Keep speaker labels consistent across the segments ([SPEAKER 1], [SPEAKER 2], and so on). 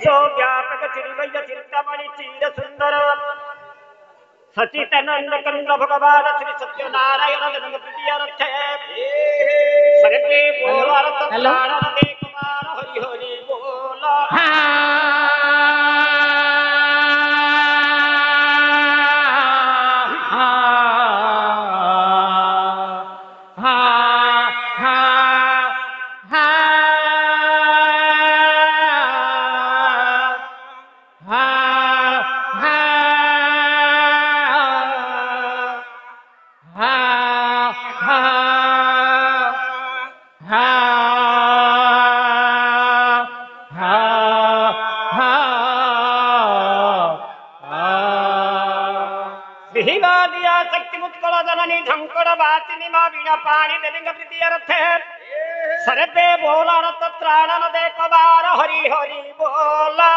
[SPEAKER 1] विश्व व्यापक चिन्मय चिंतामणि चीर सुंदर सचितानंद कंद भगवान श्री सत्यनारायण जन्म तृतीय रथे सर्वे बोला प्राण दे कुमार हरि हरि बोला सर्वे बोला त्राण दे कुमार हरि हरि बोला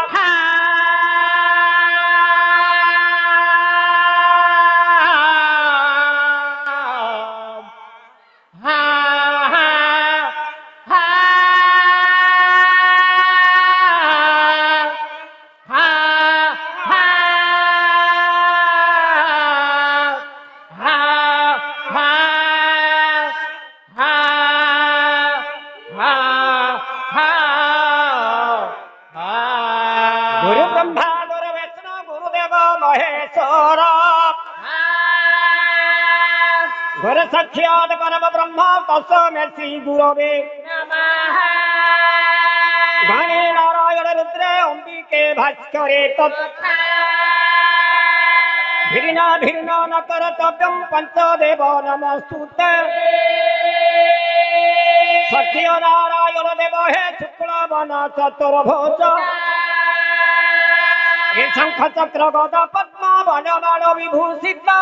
[SPEAKER 1] सख्यात परम ब्रह्म तस्मै श्री गुरवे नमः गणे नारायण रुद्रे अंबिके भास्करे तथा भिन्ना न कर्तव्यं पंचदेव नमस्तुते सत्य नारायण देव हे शुक्ल वन चतुर्भुज हे शंख चक्र गदा पद्म वन बाण विभूषित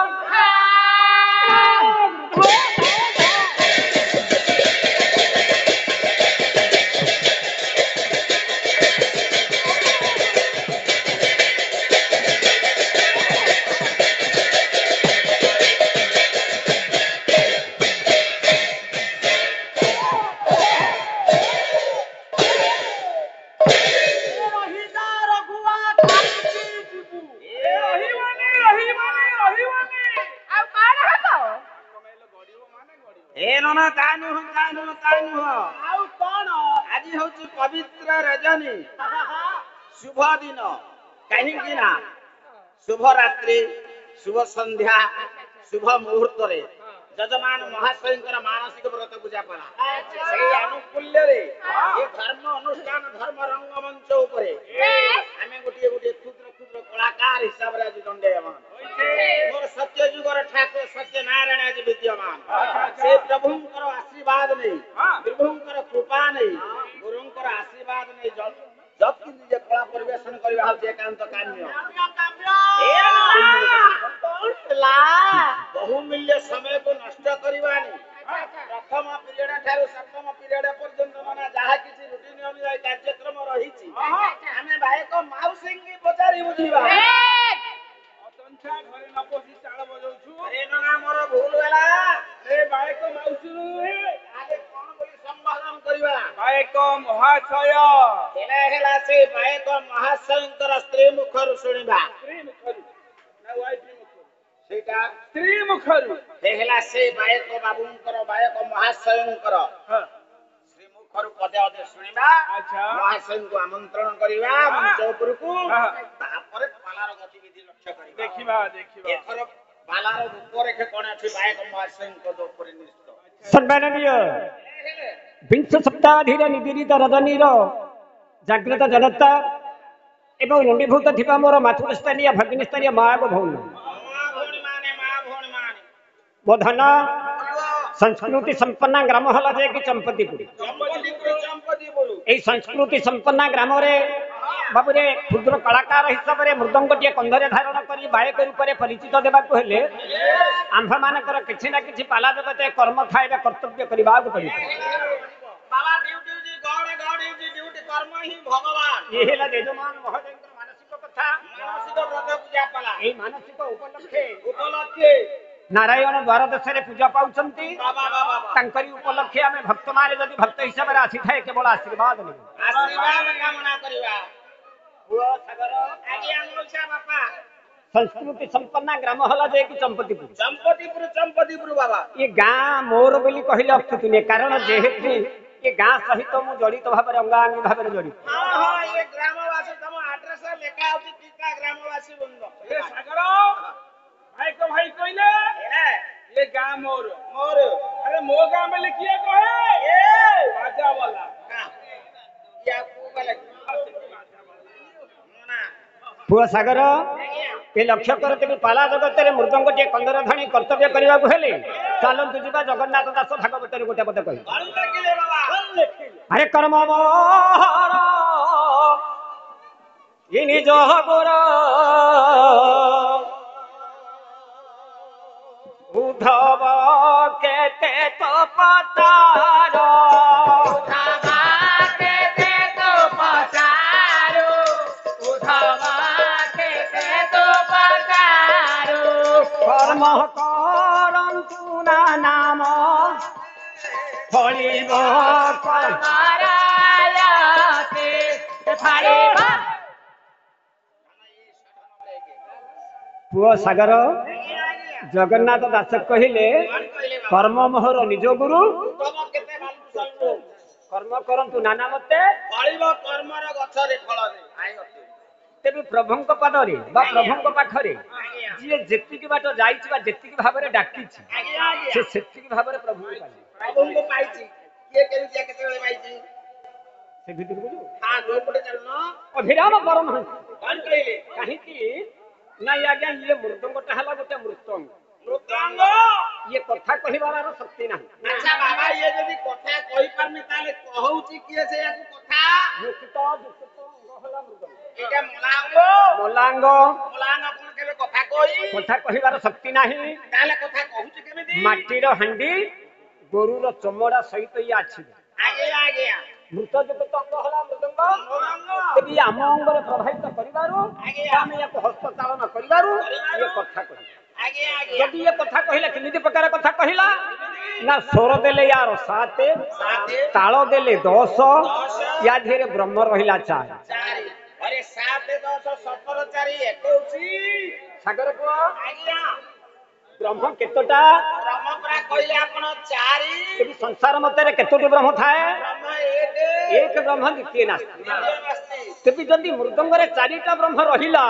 [SPEAKER 2] पवित्र रजनी शुभ दिन कहीं शुभ रात्रि शुभ संध्या शुभ मुहूर्त रे जजमान महाशय मानसिक व्रत पूजा पड़ा से अनुकूल्य रे ये धर्म अनुष्ठान धर्म रंगमंच उपरे आमे गोटे गोटे क्षुद्र क्षुद्र कलाकार हिसाब रे आज दंडयमान मोर सत्य जुगर ठाकुर सत्यनारायण आज विद्यमान से प्रभुंकर आशीर्वाद नहीं प्रभुंकर कृपा नहीं गुरुंकर आशीर्वाद नहीं जब कि निजे कला परिवेशन करबा होते एकांत काम्य बहुमूल्य समय को नष्ट करवानी प्रथम पीरियड ठारू सप्तम पीरियड पर्यंत माने जहा किछि रूटीन अनुसार कार्यक्रम रहिछि आमे भाई को माउसिंग की पचारी बुझिबा असंख्या घरे न पोसी चाळ बजौछु अरे ना मोर भूल भेला रे भाई को माउसी आगे कोन बोली संभाषण करबा भाई को महाशय हेला से भाई को महाशयंकर स्त्री मुखर सुनिबा स्त्री मुखर ना वाइफ सेटा स्त्री मुखरु हेला से बायक बाबूंकर बायक महाशयंकर श्री मुखरु पदे अदे सुनिबा अच्छा महाशय को आमंत्रण करिबा मंच ऊपर को तापर पालार गतिविधि लक्ष्य करिबा देखिबा एथर पालार ऊपर के कोन अछि बायक महाशय को ऊपर निष्ठ
[SPEAKER 1] सम्माननीय विंश सप्ताधीर निदिरित रजनीर जागृत जनता एवं रुंडीभूत थिबा मोर मातृस्थानीय भगिनीस्थानीय माँ भौन बोधन संस्कृति संपन्न ग्राम हल जे कि चंपतीपुर संस्कृति संपन्न ग्राम रे बाबू रे क्षुद्र कलाकार हिसाब से मृदंगटिए कंधरे धारण कर बायक रूप से परिचित देवाक हेले आंभ मानकर किछि ना किछि पाला जगते कर्म थाए कर्तव्य करबा पड़े
[SPEAKER 2] बाबा ड्यूटी जी गौड़ जी ड्यूटी कर्म ही भगवान
[SPEAKER 1] ये हेला जजमान महोदय मानसिक कथा
[SPEAKER 2] मानसिक व्रत पूजा पाला
[SPEAKER 1] ए मानसिक उपलक्षे नारायण द्वार देश पूजा पाउछंती तांकरी उपलक्षे आमे भक्त माने जदि भक्त हिसाब रे आसी थाए केवल आशीर्वाद नहीं
[SPEAKER 2] आशीर्वाद कामना करिवा
[SPEAKER 1] ପୁଅ ସାଗର
[SPEAKER 2] ଆଜ୍ଞା ମଉସା ବାପା
[SPEAKER 1] ସଂସ୍କୃତି ସମ୍ପନ୍ନ ଗ୍ରାମ ହେଲା ଯେ କି ଚମ୍ପତିପୁର
[SPEAKER 2] ଚମ୍ପତିପୁର ବାବା
[SPEAKER 1] ये गाँ मोर बोली कहले अच्युत नुहे कारण जेहेतु ये गाँ सहित मु जड़ित भाव अंगांगी भाव जड़ित
[SPEAKER 2] हाँ हाँ ये ग्रामवासी तम एड्रेस लेखा होती टीका ग्रामवासी बंद
[SPEAKER 3] ए सागर भाई को भाई कहले ये गांव मोर
[SPEAKER 2] मोर
[SPEAKER 3] अरे मो गांव में लिखिए कहे
[SPEAKER 2] ए
[SPEAKER 3] बाजा वाला
[SPEAKER 2] या को लगे ना
[SPEAKER 1] पुआ सागर ये लक्ष्य करते पाला जगत में मृदंग टे कंदर धणी कर्तव्य करने को हेले चलतु जा जगन्नाथ दास भागवत गोटे पद कह
[SPEAKER 2] कौन लिखिले बाबा
[SPEAKER 1] अरे कर्म ये निज गोर उद्धव केते तो पतार कर्म करंतु ना नाम फलिब पुआ सागर जगन्नाथ दास कहले कर्म मोहर निज गुरु
[SPEAKER 2] तम केते भालु सल्लु
[SPEAKER 1] कर्म करंतु नाना मते
[SPEAKER 2] फलिब कर्मर गछरे फलरे आयते
[SPEAKER 1] तेबे प्रभुंक पदरे बा प्रभुंक पाखरे जी जेतिकी बाट जाईछि बा जेतिकी भाबरे डाकिछि
[SPEAKER 2] आज्ञा आज्ञा
[SPEAKER 1] से सेतिकी भाबरे प्रभु पाले
[SPEAKER 2] प्रभुଙ୍କୁ पाइछि के केमितिया केतेବେଳେ पाइछि
[SPEAKER 1] से भितर को
[SPEAKER 2] हां जोपटे चलनो
[SPEAKER 1] अभिराम परमहंस
[SPEAKER 2] कौन कहले
[SPEAKER 1] काहे कि नाही आज्ञा ये मृदंगटा हला गोटे मृतंग
[SPEAKER 2] मृतांग
[SPEAKER 1] ये कथा कहिबार शक्ति नाही
[SPEAKER 2] अच्छा बाबा ये यदि कथा कहि परमी ताले कहउछि किए से याकु कथा
[SPEAKER 1] मुक्त दुक्त गहला मृदंग
[SPEAKER 2] एटा मलांग
[SPEAKER 1] मलांग
[SPEAKER 2] मलांग कोन केबे कथा कहि
[SPEAKER 1] कथा कहिबार शक्ति नाही
[SPEAKER 2] ताले कथा कहउछि केमिति
[SPEAKER 1] माटीर हांडी गोरुर चमड़ा सहित ये आछि
[SPEAKER 2] आज्ञा आज्ञा
[SPEAKER 1] मृत दुक्त अंग हला मृदंग
[SPEAKER 2] मलांग
[SPEAKER 1] तेबी आम अंगरे प्रभावित करिबारु आमे याको हस्तचालन करिबारु ये कथा कहि
[SPEAKER 2] आज्ञा आज्ञा
[SPEAKER 1] यदि ये कथा कहिला किमिति प्रकार कथा कहिला ना स्वर देले यार 7 ताल देले 10 या धीरे ब्रह्म रहिला 4
[SPEAKER 2] चारि अरे 7 10 17 4 एकउछि
[SPEAKER 1] सागर को
[SPEAKER 2] आज्ञा
[SPEAKER 1] ब्रह्म केतोटा
[SPEAKER 2] ब्रह्म प्रा कइले आपण 4
[SPEAKER 1] तेबी संसार मते केतोटी ब्रह्म थाए
[SPEAKER 2] ब्रह्म
[SPEAKER 1] एक ब्रह्म द्वितीय नास्ति
[SPEAKER 2] नास्ति
[SPEAKER 1] तेबी जदि मृदंग रे 4टा ब्रह्म रहिला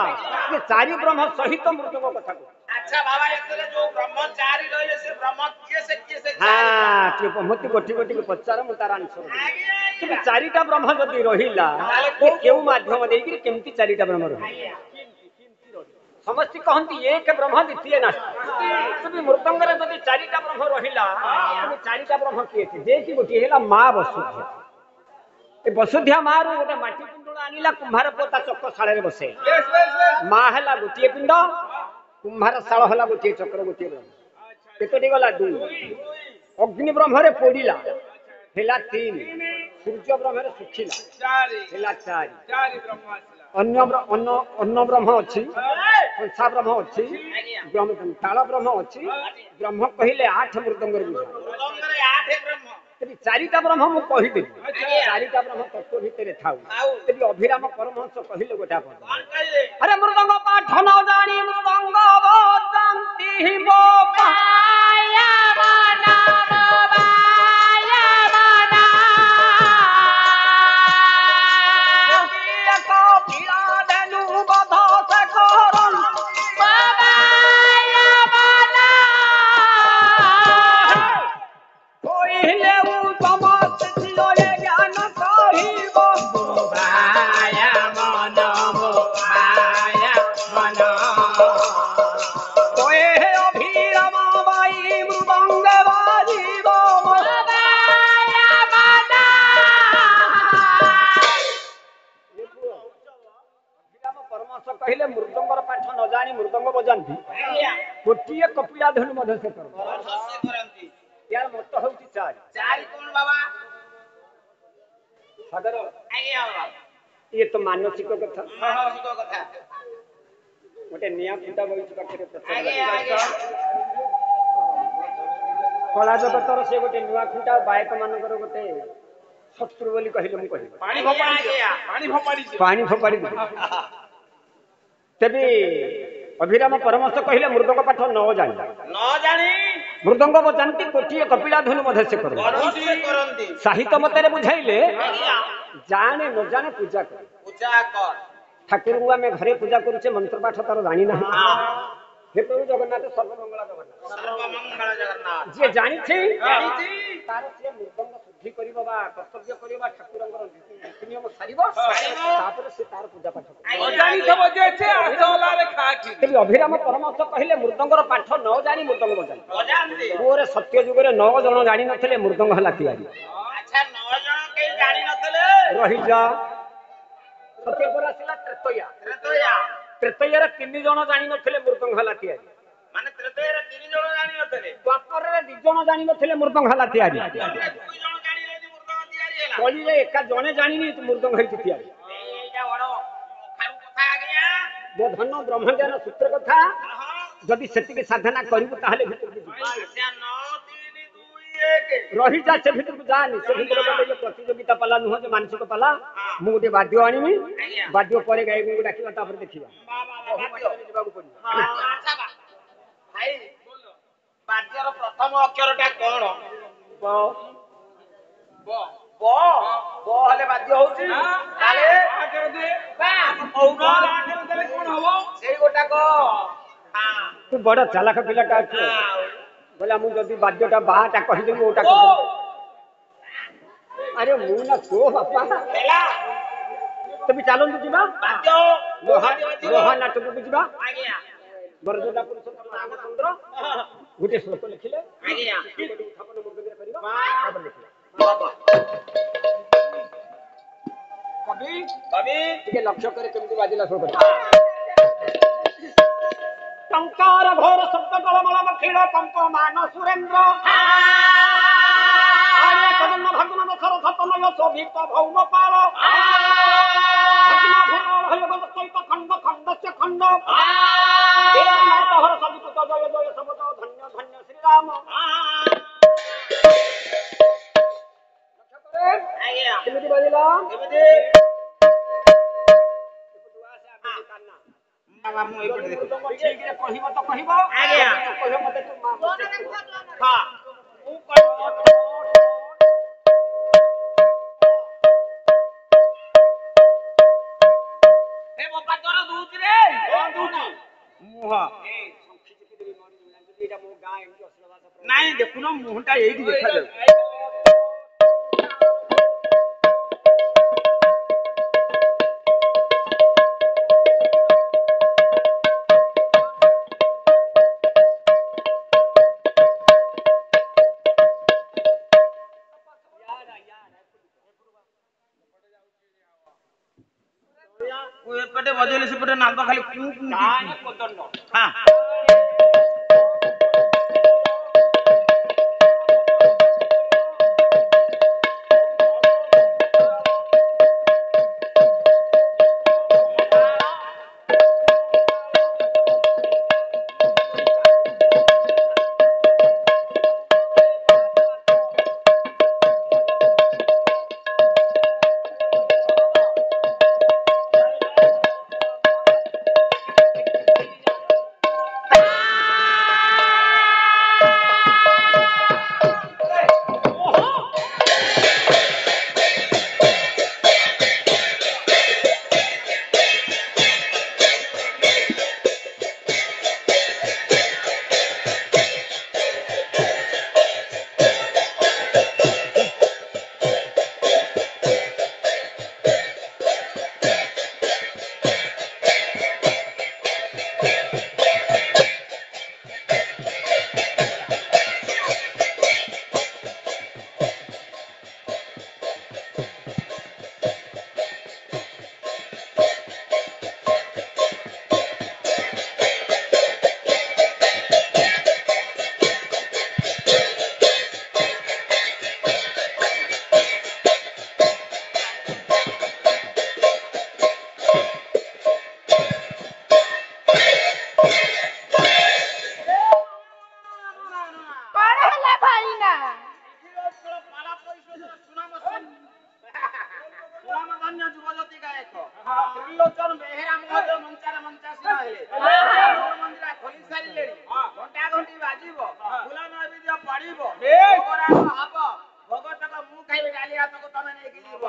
[SPEAKER 1] ये 4 ब्रह्म सहित मृदंग कथा को
[SPEAKER 2] अच्छा बाबा एतरे जो ब्रह्मचारी रहिले से ब्रह्म किए से
[SPEAKER 1] हां के मति गोटी गोटी के पचार मु तार आंसर तेबी 4टा ब्रह्म जदि रहिला ये केउ माध्यम देई केमती 4टा ब्रह्म रहि समस्ती कहती एक ब्रह्म द्वितीय नास्ति तभी मृदंग रे जदि 4टा ब्रह्म रहिला तभी 4टा ब्रह्म किए थे जे कि गोटी हेला मां वसुध्या ए वसुध्या मारू गोटे माटी पिंड आनिला कुंभार पोता चक्र शाळे रे बसे मां हेला गोटी पिंड कुंभार शाळ हला गोटी चक्र गोटी ब्रह्म केतोटी गला 2 अग्नि ब्रह्म रे पोडिला हेला 3 सूर्य ब्रह्म रे सुखिला
[SPEAKER 3] 4
[SPEAKER 1] हेला 4
[SPEAKER 3] ब्रह्म आसला
[SPEAKER 1] अन्न ब्रह्म अच्छी कंसा ब्रह्म अच्छी ब्रह्म ताल ब्रह्म अच्छी ब्रह्म कहले 8 मृदंग
[SPEAKER 2] मृदंगरे 8 ब्रह्म
[SPEAKER 1] तेबी 4टा ब्रह्म मु कहिदेबी 4टा ब्रह्म तत्व भितरे थाउ तेबी अभिराम परमहंस कहिले गोटा पद
[SPEAKER 2] कौन कहले
[SPEAKER 1] अरे मृदंग पाठ न जानी मृदंग बजांती मो पाया बना बाया बना को पीड़ा देनु बधा से करन बाया बना कोई ले उ समस्त जियो ये ज्ञान कहिबो बाया मन बाया मन कोई अभिराम बाई मृदंग बाजिबो बाया बना अभिराम परमहंस कहले मृदंगर पाठ न जानी मृदंग बजांती गोटिए कपिला धनु मध्य से कर
[SPEAKER 2] हस्य करंती
[SPEAKER 1] यार मत होउची 4
[SPEAKER 2] चारि कोन बाबा
[SPEAKER 1] सागर
[SPEAKER 2] आज्ञा बाबा
[SPEAKER 1] ये तो मानसिक कथा
[SPEAKER 2] मानसिक कथा
[SPEAKER 1] गोटे निया फुटा बइच पाखरे प्रचार
[SPEAKER 2] आज्ञा आज्ञा
[SPEAKER 1] कला जगतर से गोटे नुआ खुंटा बायक मानकर गोटे ଶତ୍ରୁ ବୋଲି କହିଲେ ମୁଁ କହିବି
[SPEAKER 3] ପାଣି ଫୋପାଡି
[SPEAKER 1] ପାଣି ଫୋପାଡ଼ି ଦେବି। ତେବେ ଅଭିରାମ ପରମହଂସ କହିଲେ ମୃଦଙ୍ଗ ପାଠ ନ ଜାଣି
[SPEAKER 2] ନ ଜାଣି
[SPEAKER 1] ମୃଦଙ୍ଗ ବଜାନ୍ତି କୋଟିଏ କପିଳାଧୁନି ମଧ୍ୟ ସେ
[SPEAKER 2] କରନ୍ତି
[SPEAKER 1] ସାହିତ୍ୟ ମତରେ ବୁଝାଇଲେ ଜାଣେ ନ ଜାଣେ ପୂଜା କରେ।
[SPEAKER 2] ପୂଜା କର
[SPEAKER 1] ଠାକୁରଙ୍କୁ ଆମେ ଘରେ ପୂଜା କରୁଛେ ମନ୍ତ୍ର ପାଠ ତାର ଜାଣିନାହିଁ। ହେ ପ୍ରଭୁ ଜଗନ୍ନାଥ ସର୍ବମଙ୍ଗଳ ଜଗନ୍ନାଥ
[SPEAKER 2] ସର୍ବମଙ୍ଗଳ ଜଗନ୍ନାଥ
[SPEAKER 1] ଯିଏ ଜାଣିଛି
[SPEAKER 2] ଜାଣିଛି
[SPEAKER 1] ତାର ସିଏ ମୃଦଙ୍ଗ ଶୁଦ୍ଧି କରିବ ବା କର୍ତ୍ତବ୍ୟ କରିବ ବା ଠାକୁରଙ୍କର ନୀତି ନିୟମ ସାରିବ ତାପରେ ସେ ତାର ପୂଜା ପାଠ କରିବ।
[SPEAKER 3] ଅଜାଣିଥିବ ଯେ ସେ ଆସଲାରେ ଖାକି
[SPEAKER 1] ତେବେ ଅଭିରାମ ପରମହଂସ କହିଲେ ମୃଦଙ୍ଗର ପାଠ ନ ଜାଣି ମୃଦଙ୍ଗ ବଜାନ୍ତି।
[SPEAKER 2] ଅଜାଣନ୍ତି
[SPEAKER 1] ପୁଅରେ ସତ୍ୟ ଯୁଗରେ 9 ଜଣ ଜାଣିନଥିଲେ ମୃଦଙ୍ଗ ହେଲା ତିଆରି।
[SPEAKER 2] ଆଚ୍ଛା 9 ଜଣ କେହି ଜାଣିନଥିଲେ
[SPEAKER 1] ରହିଯା ସତ୍ୟ ପରେ ଆସିଲା ତ୍ରେତୟା ତ୍ରେତୟାରେ 3 ଜଣ ଜାଣିନଥିଲେ ମୃଦଙ୍ଗ ହେଲା ତିଆରି।
[SPEAKER 2] ମାନେ ତ୍ରେତୟାରେ 3 ଜଣ ଜାଣିନଥିଲେ
[SPEAKER 1] ଦ୍ୱାପରରେ 2 ଜଣ ଜାଣିନଥିଲେ ମୃଦଙ୍ଗ ହେଲା ତିଆରି।
[SPEAKER 2] 2 ଜଣ ଜାଣିଲେ ଯେ ମୃଦଙ୍ଗ ତିଆରି ହେଲା
[SPEAKER 1] କଳିରେ ଏକା ଜଣେ ଜାଣିନି ମୃଦଙ୍ଗ ହେଇଛି ତିଆରି।
[SPEAKER 2] ଏଇଟା ବଡ ଅଖାରୁ କଥା ଆଜ୍ଞା
[SPEAKER 1] ମୋ ଧନ ବ୍ରହ୍ମଜ୍ଞାନ ସୂତ୍ର କଥା ଯଦି ସେତିକି ସାଧନା କରିବୁ ତାହେଲେ ଭିତରକୁ ଯିବୁ।
[SPEAKER 2] ଆଚ୍ଛା 9 3 2 1
[SPEAKER 1] ରହିଯା ସେ ଭିତରକୁ ଯାନି। ସେ ଭିତରେ ଗଲେ ଇଏ ପ୍ରତିଯୋଗିତା ପାଲା ନୁହଁ ଯେ ମାନସିକ ପାଲା। ମୁଁ ଗୋଟେ ବାଦ୍ୟ ଆଣିବି ବାଦ୍ୟ ପରେ ଗାଈକୁ ଡାକିବା ତାପରେ ଦେଖିବା ଯିବାକୁ ପଡିବ।
[SPEAKER 2] ଆଚ୍ଛା ଭାଇ ବାଦ୍ୟର ପ୍ରଥମ ଅକ୍ଷରଟା କଣ ବ ହେଲେ ବାଦ୍ୟ ହଉଛି ତାହେଲେ
[SPEAKER 3] କଣ ହବ
[SPEAKER 2] ସେଇ ଗୋଟାକ
[SPEAKER 1] ତୁ ବଡ ଚାଲାକ ପିଲାଟା ଅଛୁ ବୋଲେ ମୁଁ ଯଦି ବାଦ୍ୟଟା ବାହାଟା କହିଦେବି ଓଟା କହିଦେବି। ଆରେ ମୁଁ ନା ତୋ ବାପା
[SPEAKER 2] ହେଲା
[SPEAKER 1] ତେବେ ଚାଲନ୍ତୁ ଯିବା
[SPEAKER 2] ବାଦ୍ୟ
[SPEAKER 1] ଲୋହା ନାଟକକୁ ଯିବା।
[SPEAKER 2] ଆଜ୍ଞା
[SPEAKER 1] ବରଦୋଡ଼ା ପୁରୁଷୋତ୍ତମ ରାମଚନ୍ଦ୍ର ଗୋଟେ ଶ୍ଲୋକ ଲେଖିଲେ
[SPEAKER 2] ଆଜ୍ଞା
[SPEAKER 1] ଉତ୍ଥାପନ ମୃଦଙ୍ଗରେ କରିବା ତାପରେ ଲେଖିବା। କବି ଟିକେ ଲକ୍ଷ୍ୟ କରି କେମିତି ବାଜିଲା ଶ୍ଲୋକ ଟଙ୍କାର ଘୋର ଶବ୍ଦ ଟଳମଳ ବଖିଳ କମ୍ପ ମାନ ସୁରେନ୍ଦ୍ର କଦମ୍ବ ଭଗ୍ନ ବସର ସତନୟ ଶୋଭିତ ଭୌମ ପାଳ ଖଣ୍ଡ ଖଣ୍ଡ ଖଣ୍ଡ ହର ସବିତ ଜୟ ଜୟ ଶବଦ ଧନ୍ୟ ଧନ୍ୟ ଶ୍ରୀରାମ। କେମିତି ବାଜିଲା ଠିକରେ କହିବ ତ କହିବ କହିବ ମତେ
[SPEAKER 2] ନାଇଁ ଦେଖୁନ ମୁହଁଟା ଏଇଠି ଦେଖାଯାଉଛି ଏପଟେ ବଜେଇଲେ ସେପଟେ ନାଦ ଖାଲି ସୁନାମ ଧନ୍ୟ ଯୁବଜ୍ୟୋତି ଗାୟକ ତ୍ରିଲୋଚନ ବେହେରା ମହୋଦୟ ମଞ୍ଚାରେ ମଞ୍ଚାସୀନ ହେଲେ ମନ୍ଦିର ଖୋଲି ସାରିଲେଣି ଘଣ୍ଟା ଘଣ୍ଟି ବାଜିବ ଫୁଲ ନୈବେଦ୍ୟ ପଡିବ ଭୋଗରାଗ ହବ ଭୋଗତକ ମୁଁ ଖାଇବି ଡାଲି ହାତକୁ ତମେ ନେଇକି ଯିବ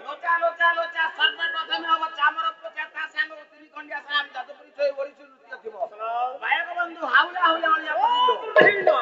[SPEAKER 2] ଲୋଚା ଲୋଚା ଲୋଚା ସର୍ବପ୍ରଥମେ ହବ ଚାମର ପୋଚା ତା ସାଙ୍ଗକୁ ତିନି ଖଣ୍ଡିଆ ସାମ ଯାଦୁପୁରୀ ଛଇ ଓଡିଶୀ ନୃତ୍ୟ ଥିବ ଗାୟକ ବନ୍ଧୁ ହାଉଲା ହାଉଲା ଅଳିଆ ପଶିଯିବ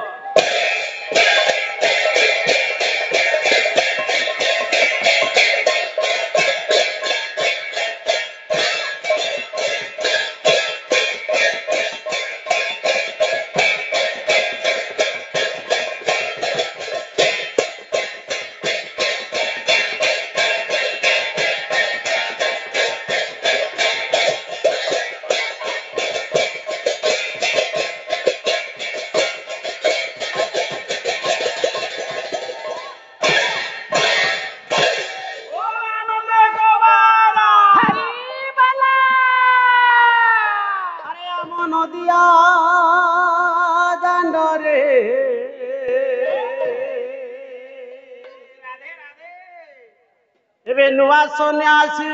[SPEAKER 2] নদিয়া দাণ্ডরে ଏବେ ନୂଆ ସନ୍ୟାସୀ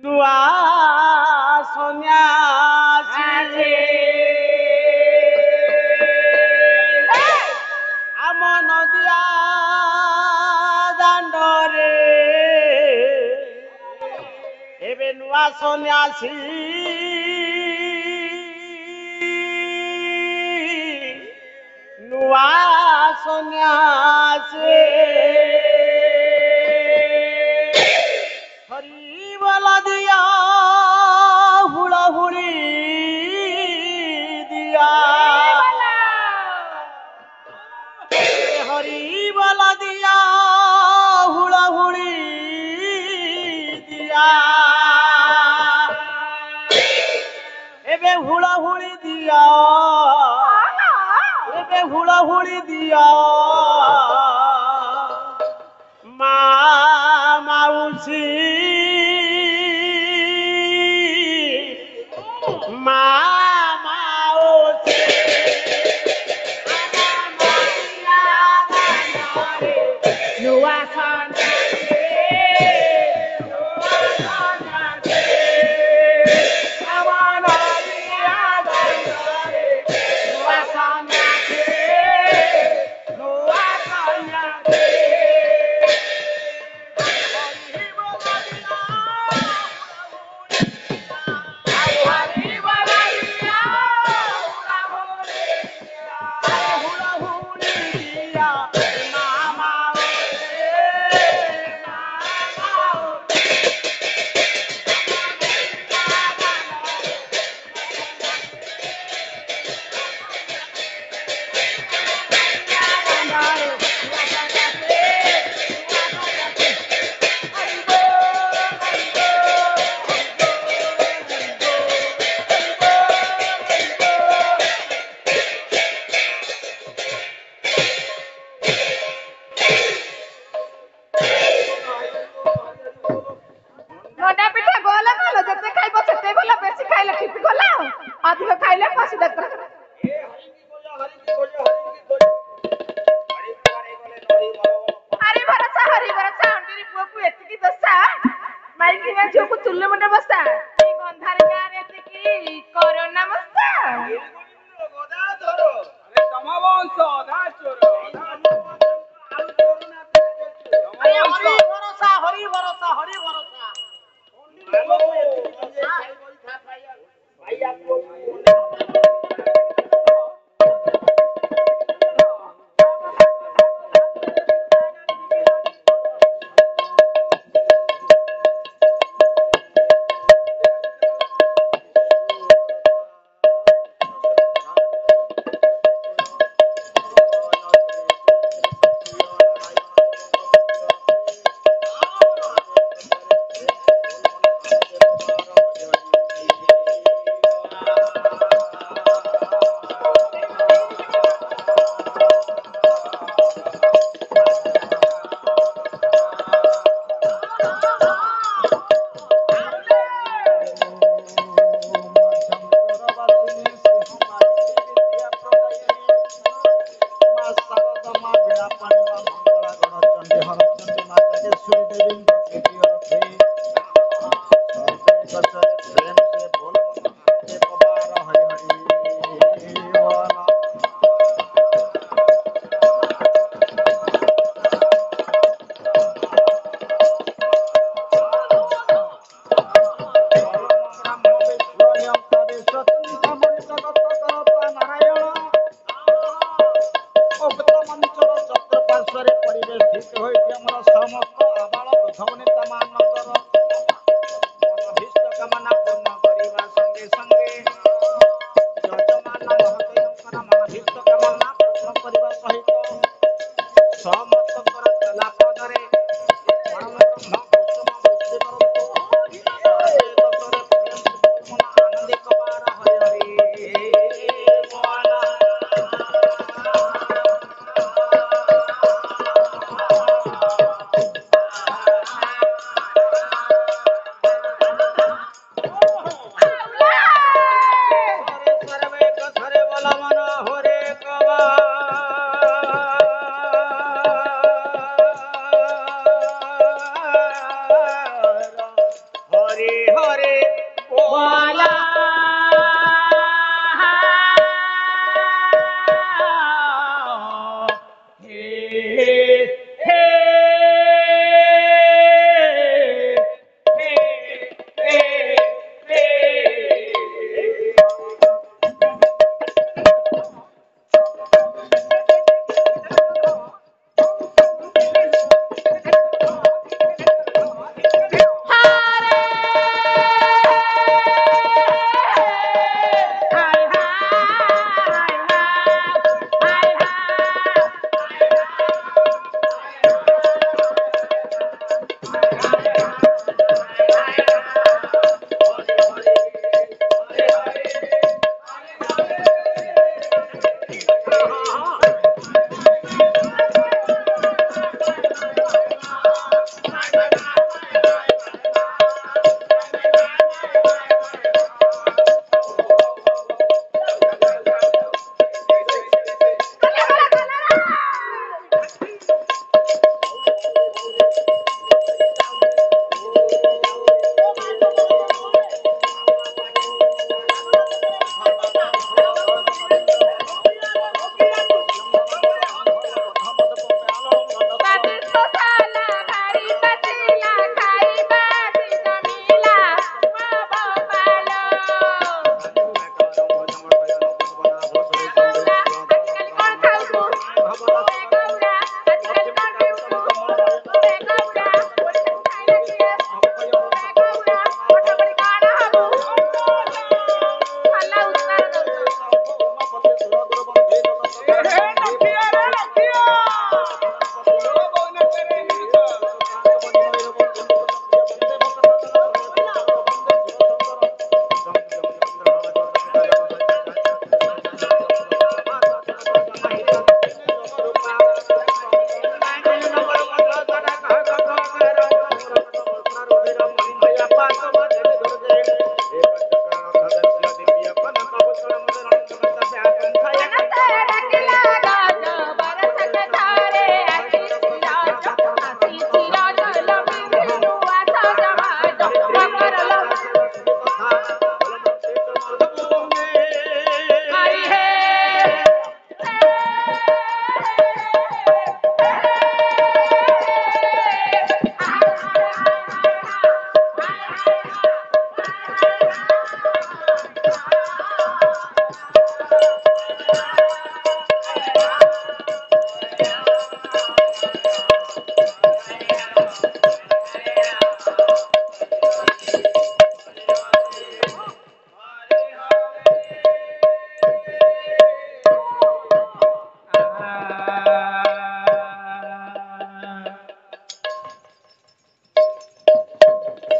[SPEAKER 2] ନୂଆ ସନ୍ୟାସୀ ଆମ ନଦିଆ ଦାଣ୍ଡରେ ଏବେ ନୂଆ ସନ୍ୟାସୀ ନୂଆ ସନ୍ୟାସୀ ହରିବୋଲ ଦିଆ ହୁଳହୁଳି ଦିଆ হরিবল দিয়া হুড়হুড়ি দিয়া এবে হুড়হুড়ি দিয়া এবে হুড়হুড়ি দিয়া মা মাউসী মা মাউসী Nua sanyase, nua sanyase, amana dia dandare. Nua sanyase, nua sanyase. Hari baladiya, hula huli dia, mama.
[SPEAKER 4] ଅଧିକ ଖାଇଲେ ପଶି ଦେଖ ହରି ଭରସା ଅଣ୍ଟିରେ ପୁଅକୁ ଏତିକି ଦୋଷା ମାଇକିନା ଝିଅକୁ ଚୁଲି ମୁଣ୍ଡେ ବସା ଏଇ ଗନ୍ଧାର ଗାଁରେ ଏତିକି କରୋନା ମଶା
[SPEAKER 3] ତମ ବଂଶ ଅଧା ଚୋର
[SPEAKER 2] ହରି ଭରସା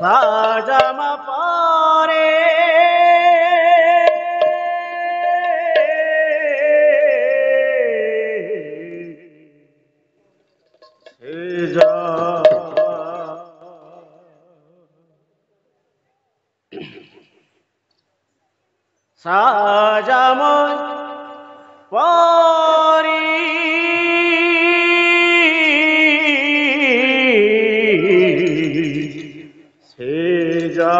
[SPEAKER 2] সাজাম পরে সাজাম পরি সেজা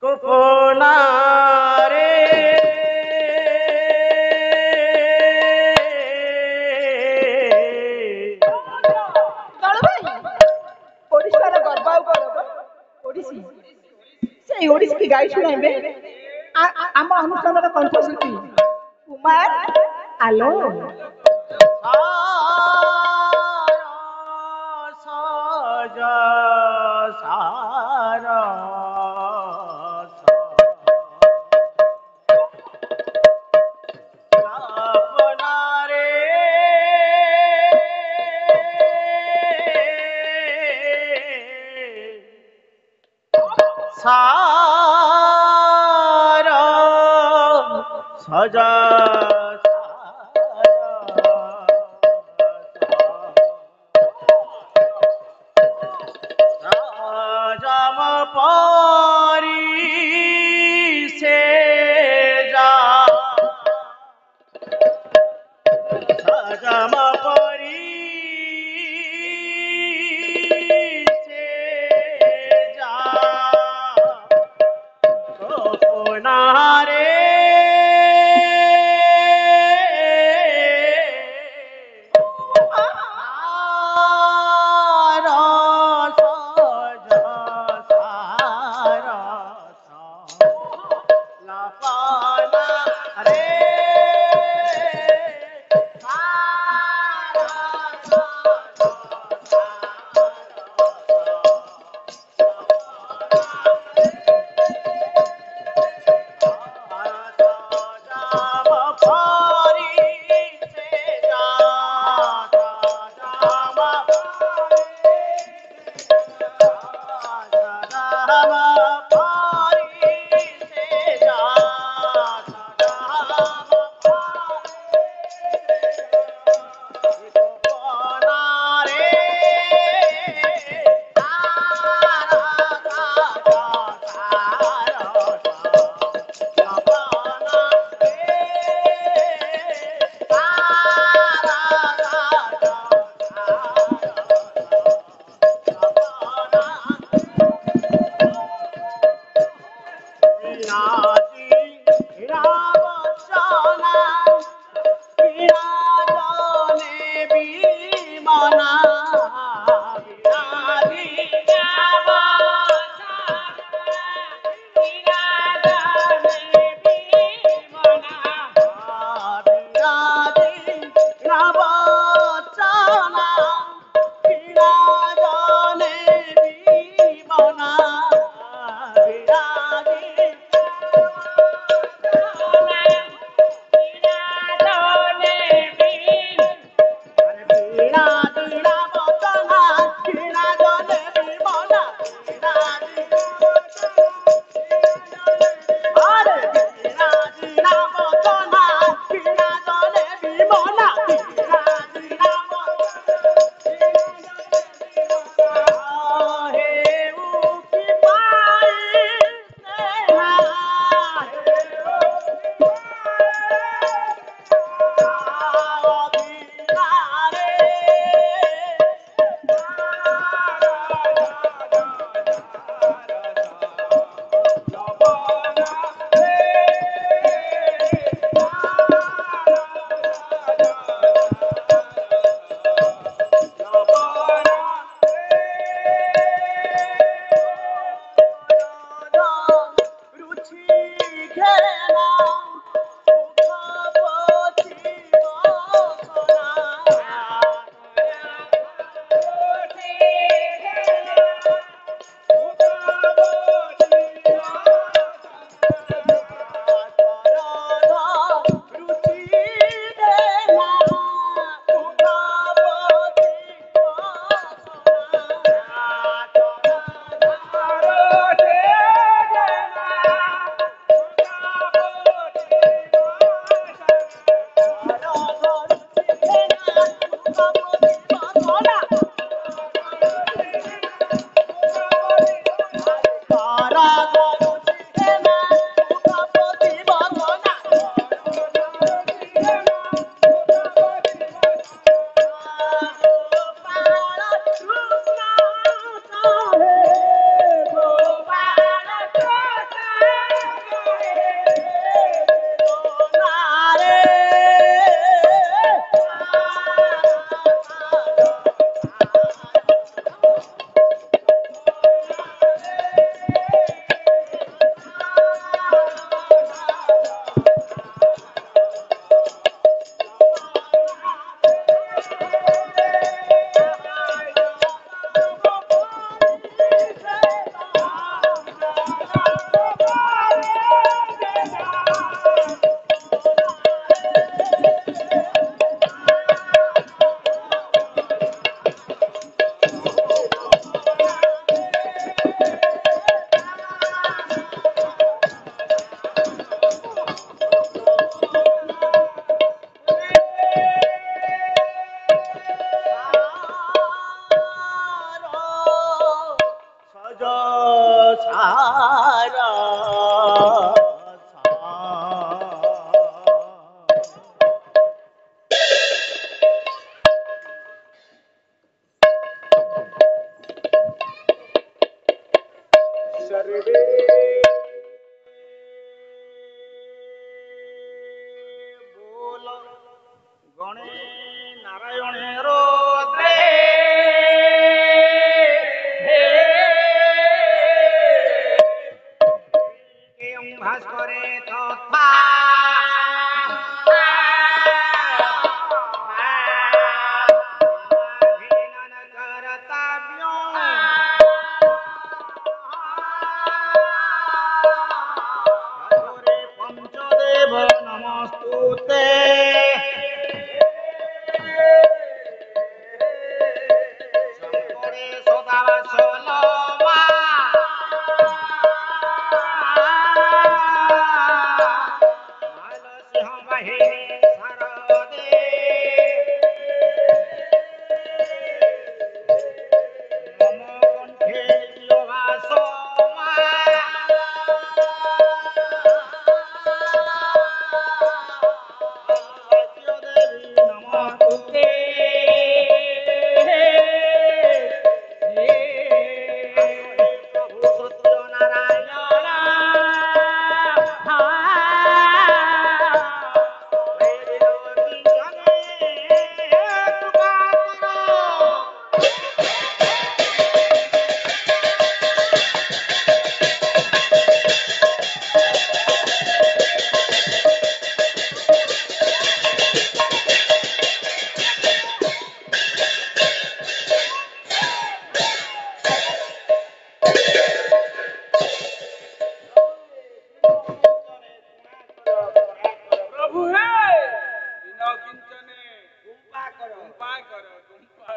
[SPEAKER 2] কোপনারে
[SPEAKER 4] ଦଳ ଭାଇ ଓଡ଼ିଶାର ଗର୍ବ ଆଉ ଗୌରବ ଓଡ଼ିଶୀ ସେଇ ଓଡ଼ିଶୀ କି ଗାଇ ଶୁଣାଇବେ ଆମ ଅନୁଷ୍ଠାନର କଣ୍ଠଶିଳ୍ପୀ କୁମାର ଆଲୋ
[SPEAKER 2] সাজা সারা আপনারে সারা সাজা রাজাম পরি সে যা রাজাম পরি সে যা গোপনারে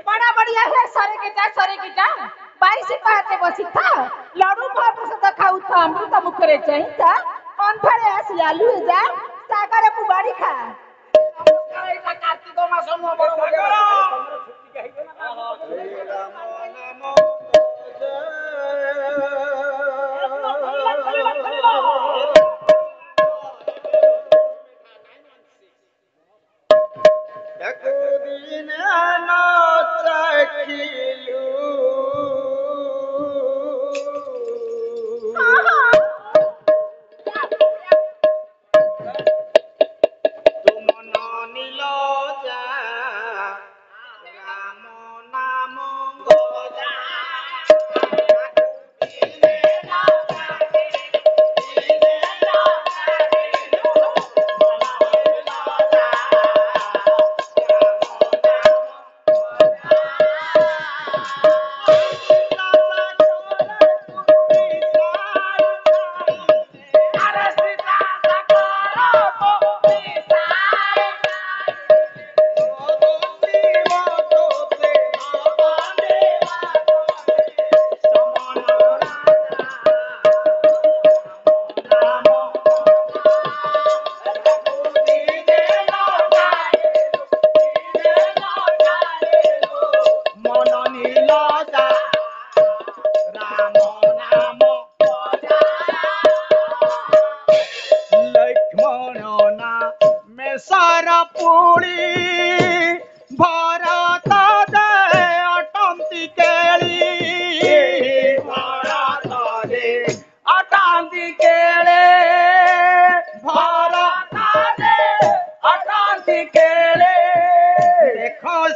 [SPEAKER 4] बड़ा बढ़िया है सरे गिटा 22 पाते बसी था लडू महाप्रसाद खाऊ था अमृत मुखरे चाहिँ था अंधरे आसी आलू जा सागर पुबाड़ी खा
[SPEAKER 2] कार्तिक मास न बड़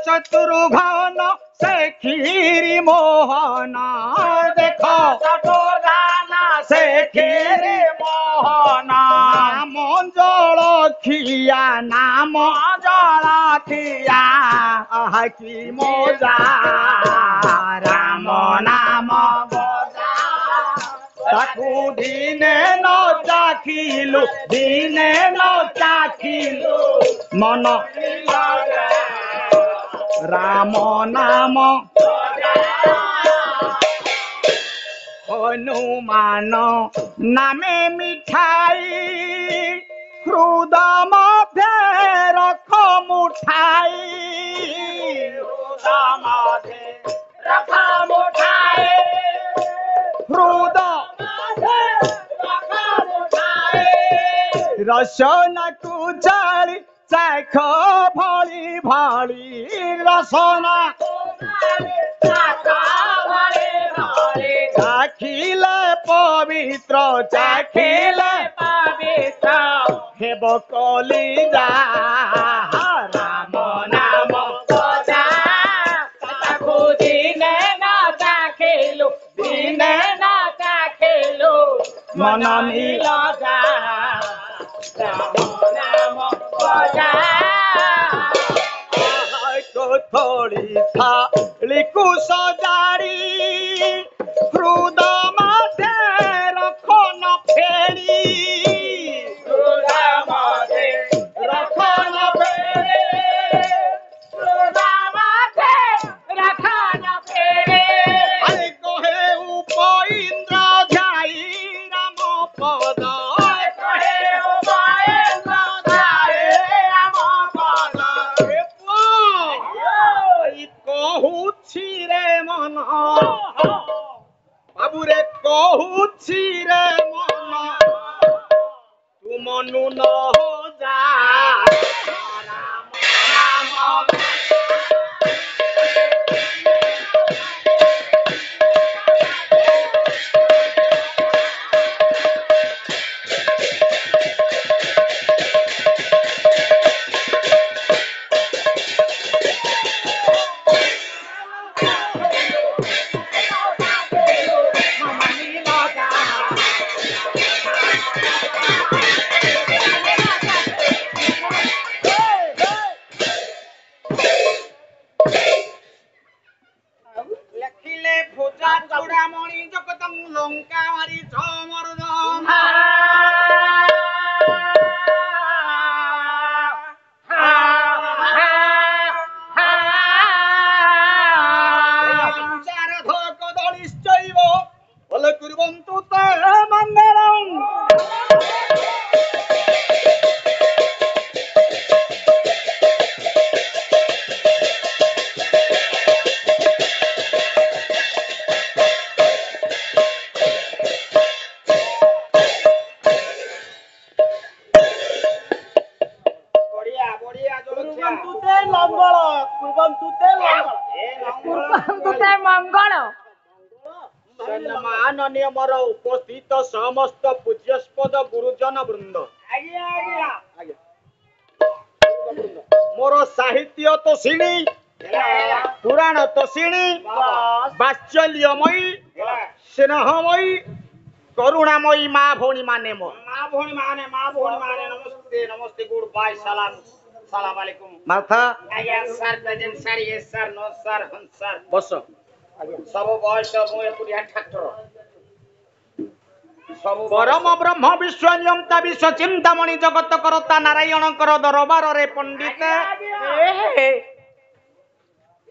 [SPEAKER 5] शत्रुघ्न से खीरी मोहन देखो
[SPEAKER 2] शत्रुघ्न
[SPEAKER 5] से खीरी
[SPEAKER 2] मोहन
[SPEAKER 5] नाम जलखिया नाम जलखिया आह की मोजा राम नाम ताकू दिने न चाखिलु दिने न चाखिलु मन राम नाम हनुमान नामे मिठाई हृदय मध्य रख मुठाई हृदय रसना को जाली चाख भली भली रसना चाखिले पवित्र चाखिले हेब कलिजा राम नाम मन मिल थोड़ी था लिखु सजारी हृदय मध्य रखो न फेरी रखो न फेरी अरे कहे उपइंद्र ध्याई राम पद कहुछि रे मन बाबूरे कहुछि रे मन तू मनु न हो जा লেখিলে ভোজা চূড়ামণি জগতং লঙ্কা মারি সমর্দন কদলিশ্চৈব বলে কুর্বন্তু তে মঙ্গলং माननीय मोर उपस्थित समस्त पूज्यस्पद गुरुजन वृंद मोर साहित्य तोषिणी पुराण तोषिणी वात्सल्यमयी स्नेहमयी करुणामयी माँ भौणी माने नमस्ते नमस्ते गुड बाय सलाम सलाम वालेकुम माथा sir present sir yes sir no sir हन सर बस सब बयस मु एकुडिया ठाकुर परम ब्रह्म विश्व नियंता विश्व चिंतामणि जगत करता नारायण कर दरबार रे पंडित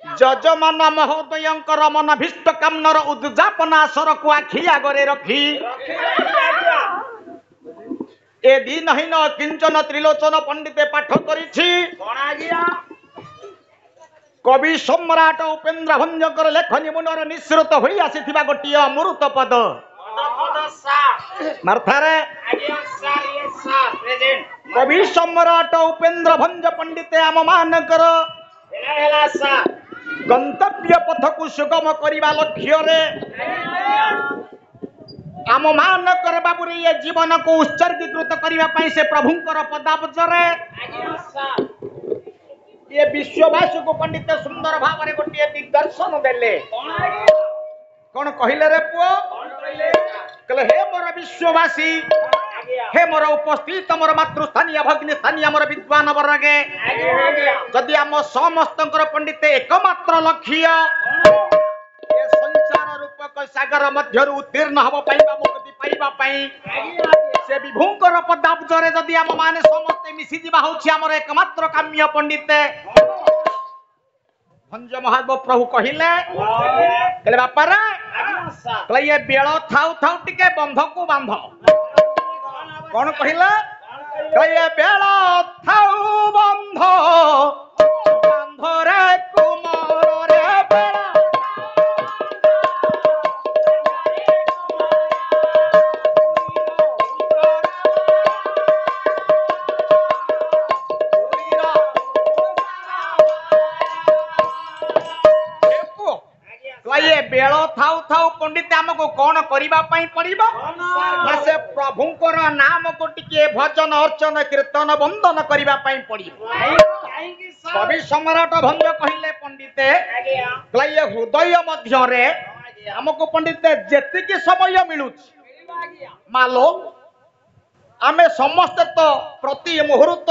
[SPEAKER 5] जजमान महोदयंकर मन भीष्ट कामनर उद्यापना सर को आखि आगरे रखी ए दिन हिन किंचन त्रिलोचन पंडिते पाठ करिछि कवि सम्राट उपेन्द्र भंजकर लेखनी मुनर निःसृत होई आसीथिबा गोटिए अमृत पद मार्थारे कवि सम्राट उपेन्द्र भंज पंडिते आम मानकर गंतव्य पथ को सुगम करने लक्ष्य रे आम मानकर बाबू ये जीवन को उत्सर्गीकृत करने से प्रभुंकर पदाब्जरे ये विश्ववासी को पंडित सुंदर भाव में गोटे दिग्दर्शन देले कौन कहले रे पुओ कहले हे मोर विश्ववासी हे मोर उपस्थित मोर मातृस्थानीय भगिनी स्थानीय मोर विद्वान वर्गे जदि आम समस्तंकर पंडित एकमात्र लक्ष्य ए संसार रूपक सागर मध्य उत्तीर्ण हब पाइबा मुक्ति पाइबा पाई से विभुंकर पदाब्जरे जदि आम माने समस्ते मिसी जिबा होछि हमर एकमात्र काम्य पंडित भंज महादेव प्रभु कहिले कहले बापा रे कहले ये बेळ थाउ थाउ टिके बंध को बांध कौन कहिला कहले ये बेळ थाउ बंध बांध रे कुमार रे बेळ बेल थाउ थाउ पंडित आमको कौन करने पड़ो से प्रभुंकर नाम को टिके भजन अर्चन कीर्तन बंदन करने पड़ो कवि सम्राट भंज कहले पंडित ये हृदय मध्य आमको पंडित जेतिकी समय मिलू मालो आमे समस्ते तो प्रति मुहूर्त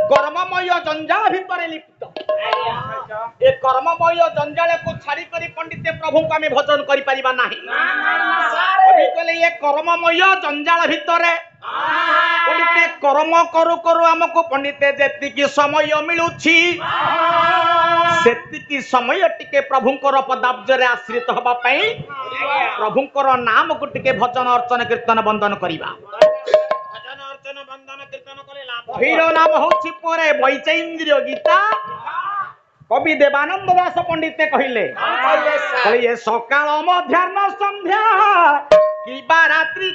[SPEAKER 5] कर्ममय जंजाल भितर लिप्त ए कर्ममय जंजाल को छाड़ी करी पंडित प्रभु को आमे भजन करि परिबा नाही अभी कहले ये कर्ममय जंजाल भितर पंडित कर्म करू करू हमको पंडित जेतिकी समय मिलुछि सेतिकी समय टिके प्रभुंकर पदाब्जरे आश्रित हबा पई प्रभुंकर नाम को टिके भजन अर्चन कीर्तन बंदन करिबा हीरो नाम होछि परे वैचैन्द्रिय गीता कवि देवानंद दास पंडित कहले ये सकाळ मध्याह्न संध्या किबा रात्रि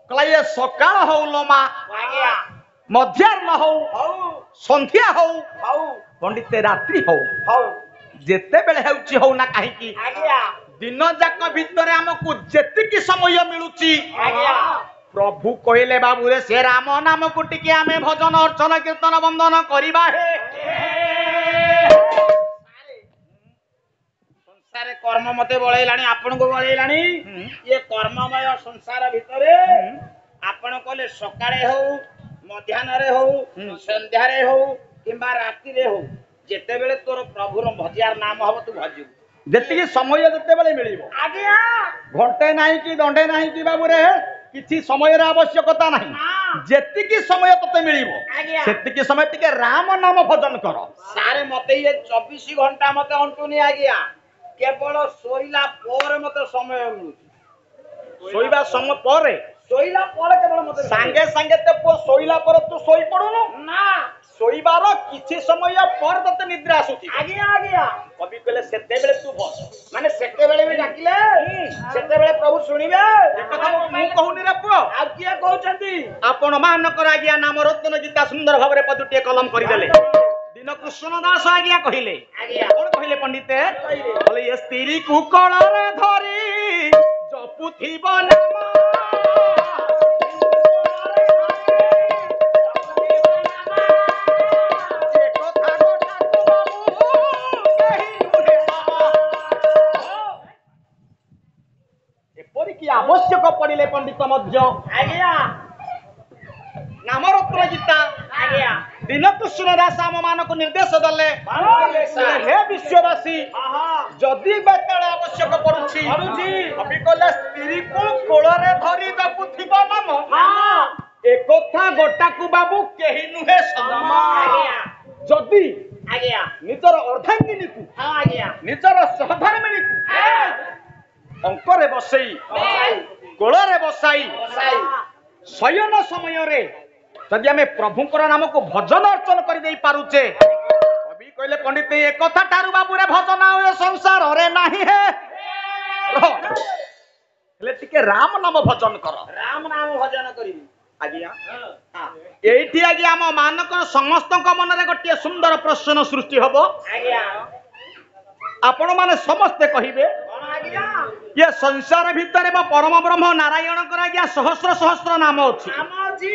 [SPEAKER 5] काल ये सकाळ हौ लोमा मध्याह्न हो संध्या हो पंडित रात्रि हो जेते बेले हेउची हो ना काहे की दिन जाक भितर हमको जेतिकी समय मिलुची प्रभु कहले बाबू रे से राम नाम को टिके आमे भजन अर्चन कीर्तन बंदन करिबा हे संसार कर्म मते बळैलाणी आपन को बळैलाणी ये कर्ममय संसार भितरे आपन कहले सकाळे हो मध्याह्न रे हो संध्या रे हो किंबा रात्रि रे हो जेते बेले तोर प्रभुर भजियार नाम हबो तू भजिबु जेतिकी समय जेते बेले मिलिबो आज्ञा घंटे नाही कि दंडे नाही कि बाबू रे किछि समय रा आवश्यकता नाही जेतिकी समय तते मिलिबो सेतिकी समय टिके राम नाम भजन कर सारे मते ये 24 घंटा मते अंटुनी आज्ञा केवल सोइला पर मते समय मिलु सोइबा समय पर सोइला पर केवल मते संगे संगे ते पो सोइला पर तू सोई पडुनो ना सोइबार किछि समय पर तते निद्रा आसुची आज्ञा आज्ञा कवि कहले सेते बेले तू बस माने सेते बेले भी डाकिले सेते बेले प्रभु सुनिबे ए कथा मु कहूनी रे पुओ आ किया कहउछंती आपण मानकर आज्ञा नाम रत्न गीता सुंदर भाबरे पदुटिए कलम करि देले दिन कृष्ण दास आज्ञा कहिले कोन कहिले पंडित कहले ये स्त्री कुकळ रे धरी जपुथिब नाम आवश्यक पड़िले पंडित मध्य आज्ञा नामरत्न गीता आज्ञा दिन कृष्ण दास आम मान को निर्देश दले हे विश्ववासी जदि बेतले आवश्यक पड़ुछि अभी कहले स्त्री को कोल रे धरी जपुथिब नाम एकथा गोटा को बाबू केही नुहे सदमा जदि आज्ञा निजर अर्धांगिनी को आज्ञा निजर सहधर्मिणी को अंकरे बसई कोଳରେ बसाई शयन समय रे जदि आमे प्रभुंकर नाम को भजन अर्चन कर दे पारुचे कवि कहले पंडित ए कथा तारु बाबू रे भजन आ संसार रे नाही है ले टिके राम नाम भजन कर राम नाम भजन करिबी आज्ञा एठी आज्ञा हम मानकर समस्त मन रे गोटे सुंदर प्रश्न सृष्टि हबो आज्ञा
[SPEAKER 6] आपण माने समस्ते कहिबे
[SPEAKER 5] कौन आज्ञा
[SPEAKER 6] ये संसार भितर परम ब्रह्म नारायण कर आज्ञा सहस्र सहस्र नाम अछि
[SPEAKER 5] नाम जी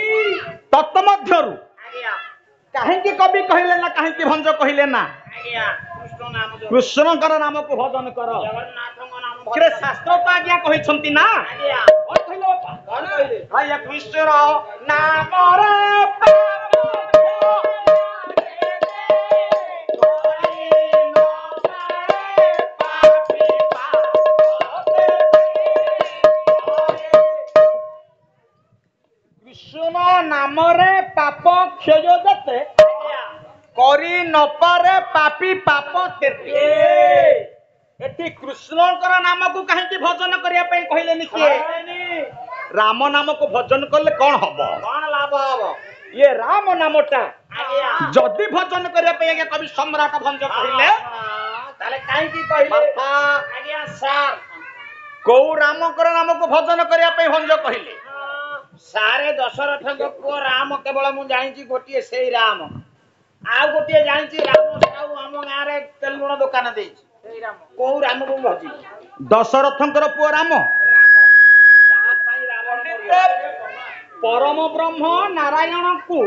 [SPEAKER 6] तत् मध्यरु
[SPEAKER 5] आज्ञा
[SPEAKER 6] काहेकि कवि कहिले ना काहेकि भंज कहिले ना
[SPEAKER 5] आज्ञा कृष्ण नाम जो
[SPEAKER 6] कृष्णकर नाम को भजन कर
[SPEAKER 5] जगन्नाथ को नाम
[SPEAKER 6] रे शास्त्र तो आज्ञा कहिसंती ना
[SPEAKER 5] आज्ञा
[SPEAKER 6] और कहिलो बापा
[SPEAKER 5] कौन कहले
[SPEAKER 6] आया कृष्ण नाम रे कृष्ण नाम रे पाप क्षय जते करी न पारे पापी पाप तेते एठी कृष्णकर नाम को काहेकि भजन करिया पई कहिलेनी किए राम नाम को भजन करले कौन हबो
[SPEAKER 5] कौन लाभ हबो
[SPEAKER 6] ये राम नामटा
[SPEAKER 5] आज्ञा
[SPEAKER 6] जदि भजन करिया पई आगे कवि सम्राट भंज कहिले
[SPEAKER 5] ताले काहे की कहले
[SPEAKER 6] माथा
[SPEAKER 5] आज्ञा सर
[SPEAKER 6] को रामकर नाम को भजन करिया पई भंज कहिले
[SPEAKER 5] सारे दशरथ को पुओ राम केवल मु जानिची गोटिए सेई राम आ गोटिए जानिची राम साउ हम गारे तेल लुण दुकान देइची सेई राम को राम को भजी
[SPEAKER 6] दशरथंकर पुओ राम
[SPEAKER 5] राम जहा पई रावण मरियो
[SPEAKER 6] परम ब्रह्म नारायण को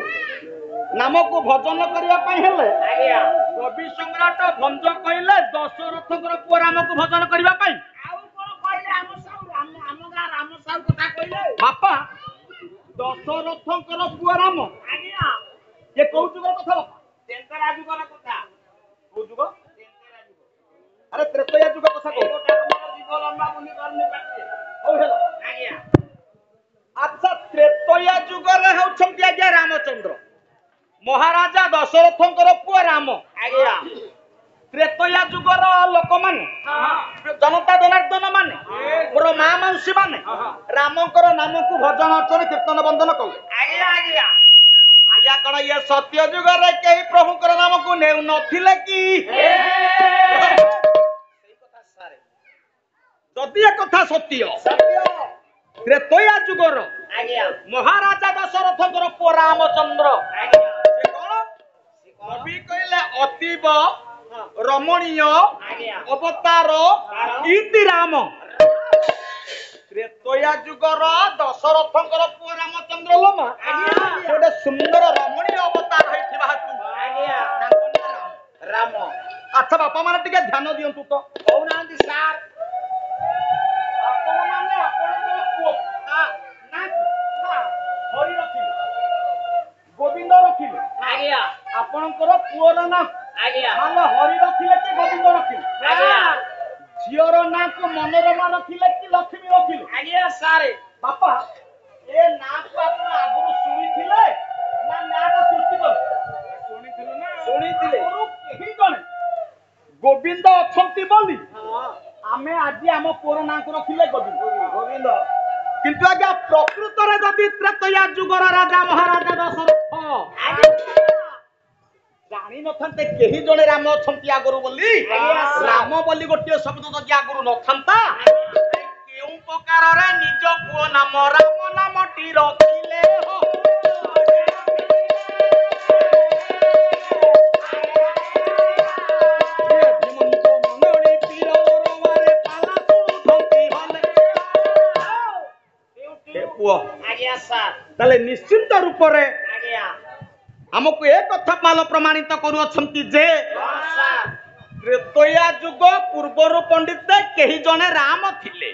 [SPEAKER 6] नाम को भजन करिया पई हेले
[SPEAKER 5] आज्ञा
[SPEAKER 6] कवि सम्राट भंज कहिले दशरथंकर पुओ राम को भजन करिया पई
[SPEAKER 5] आउ कोन कहले हम गा राम साउ कथा कहले
[SPEAKER 6] बापा दशरथंकर पुओ राम
[SPEAKER 5] आज्ञा
[SPEAKER 6] ये कोउ जुगर कथा बापा
[SPEAKER 5] तेंतर आजु कोन कथा
[SPEAKER 6] कोउ जुग
[SPEAKER 5] तेंतर आजु
[SPEAKER 6] अरे त्रेतया जुग कथा को
[SPEAKER 5] गोटा को जीव लंबा मुनि करनी पाटे
[SPEAKER 6] हो हेला
[SPEAKER 5] आज्ञा
[SPEAKER 6] अच्छा त्रेतया जुग रे होछंती आज्ञा रामचंद्र महाराजा दशरथंकर पुओ राम
[SPEAKER 5] आज्ञा
[SPEAKER 6] त्रेतया जुगर लोक माने जनता जनार्दन माने मोर मां मौसी माने रामकर नाम को भजन अर्चन कीर्तन वंदन कले
[SPEAKER 5] आज्ञा आज्ञा
[SPEAKER 6] आज्ञा कण ये सत्य जुगर रे केही प्रभुकर नाम को नेउ नथिले की
[SPEAKER 5] सेई कथा सारे
[SPEAKER 6] जदि ए कथा सत्य
[SPEAKER 5] सत्य
[SPEAKER 6] त्रेतया जुगर
[SPEAKER 5] आज्ञा
[SPEAKER 6] महाराजा दशरथंकर पुओ रामचंद्र
[SPEAKER 5] आज्ञा
[SPEAKER 6] से कौन कवि कहले अतीब रमणीय
[SPEAKER 5] आज्ञा
[SPEAKER 6] अवतार इति राम त्रेतया जुगर दशरथंकर पुओ रामचंद्र लोमा गोटे सुंदर रमणीय अवतार होइथिबा हेतु
[SPEAKER 5] आज्ञा
[SPEAKER 6] तांको नाम
[SPEAKER 5] राम
[SPEAKER 6] अच्छा बापा माने टिके ध्यान दियंतु तो
[SPEAKER 5] कहउनांती सार
[SPEAKER 6] आपण माने आपणकर पुओ ना हरि रखिले गोविंद रखिले
[SPEAKER 5] आज्ञा
[SPEAKER 6] आपणकर पुओर ना
[SPEAKER 5] आज्ञा
[SPEAKER 6] माने हरि रखिले कि गोविंद रखिले
[SPEAKER 5] आज्ञा
[SPEAKER 6] झियर ना को मनोरमा रखिले कि लक्ष्मी रखिले
[SPEAKER 5] आज्ञा सारे
[SPEAKER 6] बापा ए ना को आपण आगुरु सुनिथिले ना नाटा सृष्टि कर
[SPEAKER 3] ଶୁଣିଥିଲୁ ନା
[SPEAKER 5] ଶୁଣିଥିଲେ
[SPEAKER 6] आगुरु केही जणे गोविंद अछंती बोली आमे आजि आम पुओर ना को रखिले गोविंद
[SPEAKER 5] गोविंद
[SPEAKER 6] किंतु आज्ञा प्रकृत रे जदि त्रेतया जुगर राजा महाराजा दशरथ जानी नथान्ते केही जणे राम अछंती आगुरु बोली राम बोली गोटे शब्द जदि आगुरु नथान्ता केउ प्रकार रे निज पुओ नाम राम नामटी रखिले हो
[SPEAKER 5] आज्ञा सार
[SPEAKER 6] ताले निश्चिंत रूप रे
[SPEAKER 5] आज्ञा
[SPEAKER 6] हमको एक कथा माल प्रमाणित करू अछंती जे
[SPEAKER 5] सार
[SPEAKER 6] त्रेतया जुग पूर्वरु पंडित केही जणे राम थिले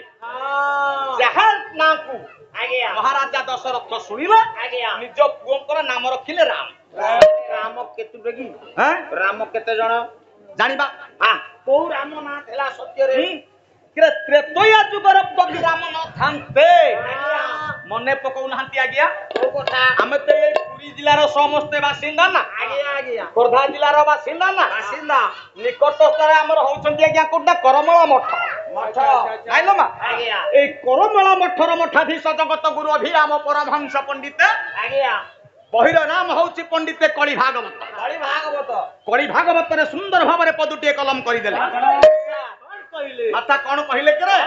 [SPEAKER 6] जहा ना को
[SPEAKER 5] आज्ञा
[SPEAKER 6] महाराजा दशरथ सुनिले
[SPEAKER 5] आज्ञा
[SPEAKER 6] निज पुओंकर नाम रखिले राम
[SPEAKER 5] राम केतु बेगी
[SPEAKER 6] हैं
[SPEAKER 5] राम केते जण
[SPEAKER 6] जानिबा
[SPEAKER 5] हां को राम ना थेला सत्य रे
[SPEAKER 6] त्रेतया जुगर जदि राम न थान्ते मने पकौ नहंती आज्ञा
[SPEAKER 5] को कथा
[SPEAKER 6] आमे ते ए पुरी जिल्लार समस्त बासिंदा ना
[SPEAKER 5] आज्ञा आज्ञा
[SPEAKER 6] खोर्धा जिल्लार बासिंदा ना
[SPEAKER 5] बासिंदा
[SPEAKER 6] निकटस्थरे हमर होउछंती आज्ञा कोडा करमला मठ
[SPEAKER 5] मठ
[SPEAKER 6] आइलो मा
[SPEAKER 5] आज्ञा
[SPEAKER 6] ए करमला मठर मठाधीश जगत गुरु अभिराम परमहंस पंडित
[SPEAKER 5] आज्ञा
[SPEAKER 6] बहिर नाम होउची पंडित कଳି भागवत
[SPEAKER 5] बड़ी भागवत
[SPEAKER 6] कଳି भागवत रे सुंदर भाबरे पदुटे कलम करि देले
[SPEAKER 5] कौन कहले
[SPEAKER 6] माता कोन कहिले करे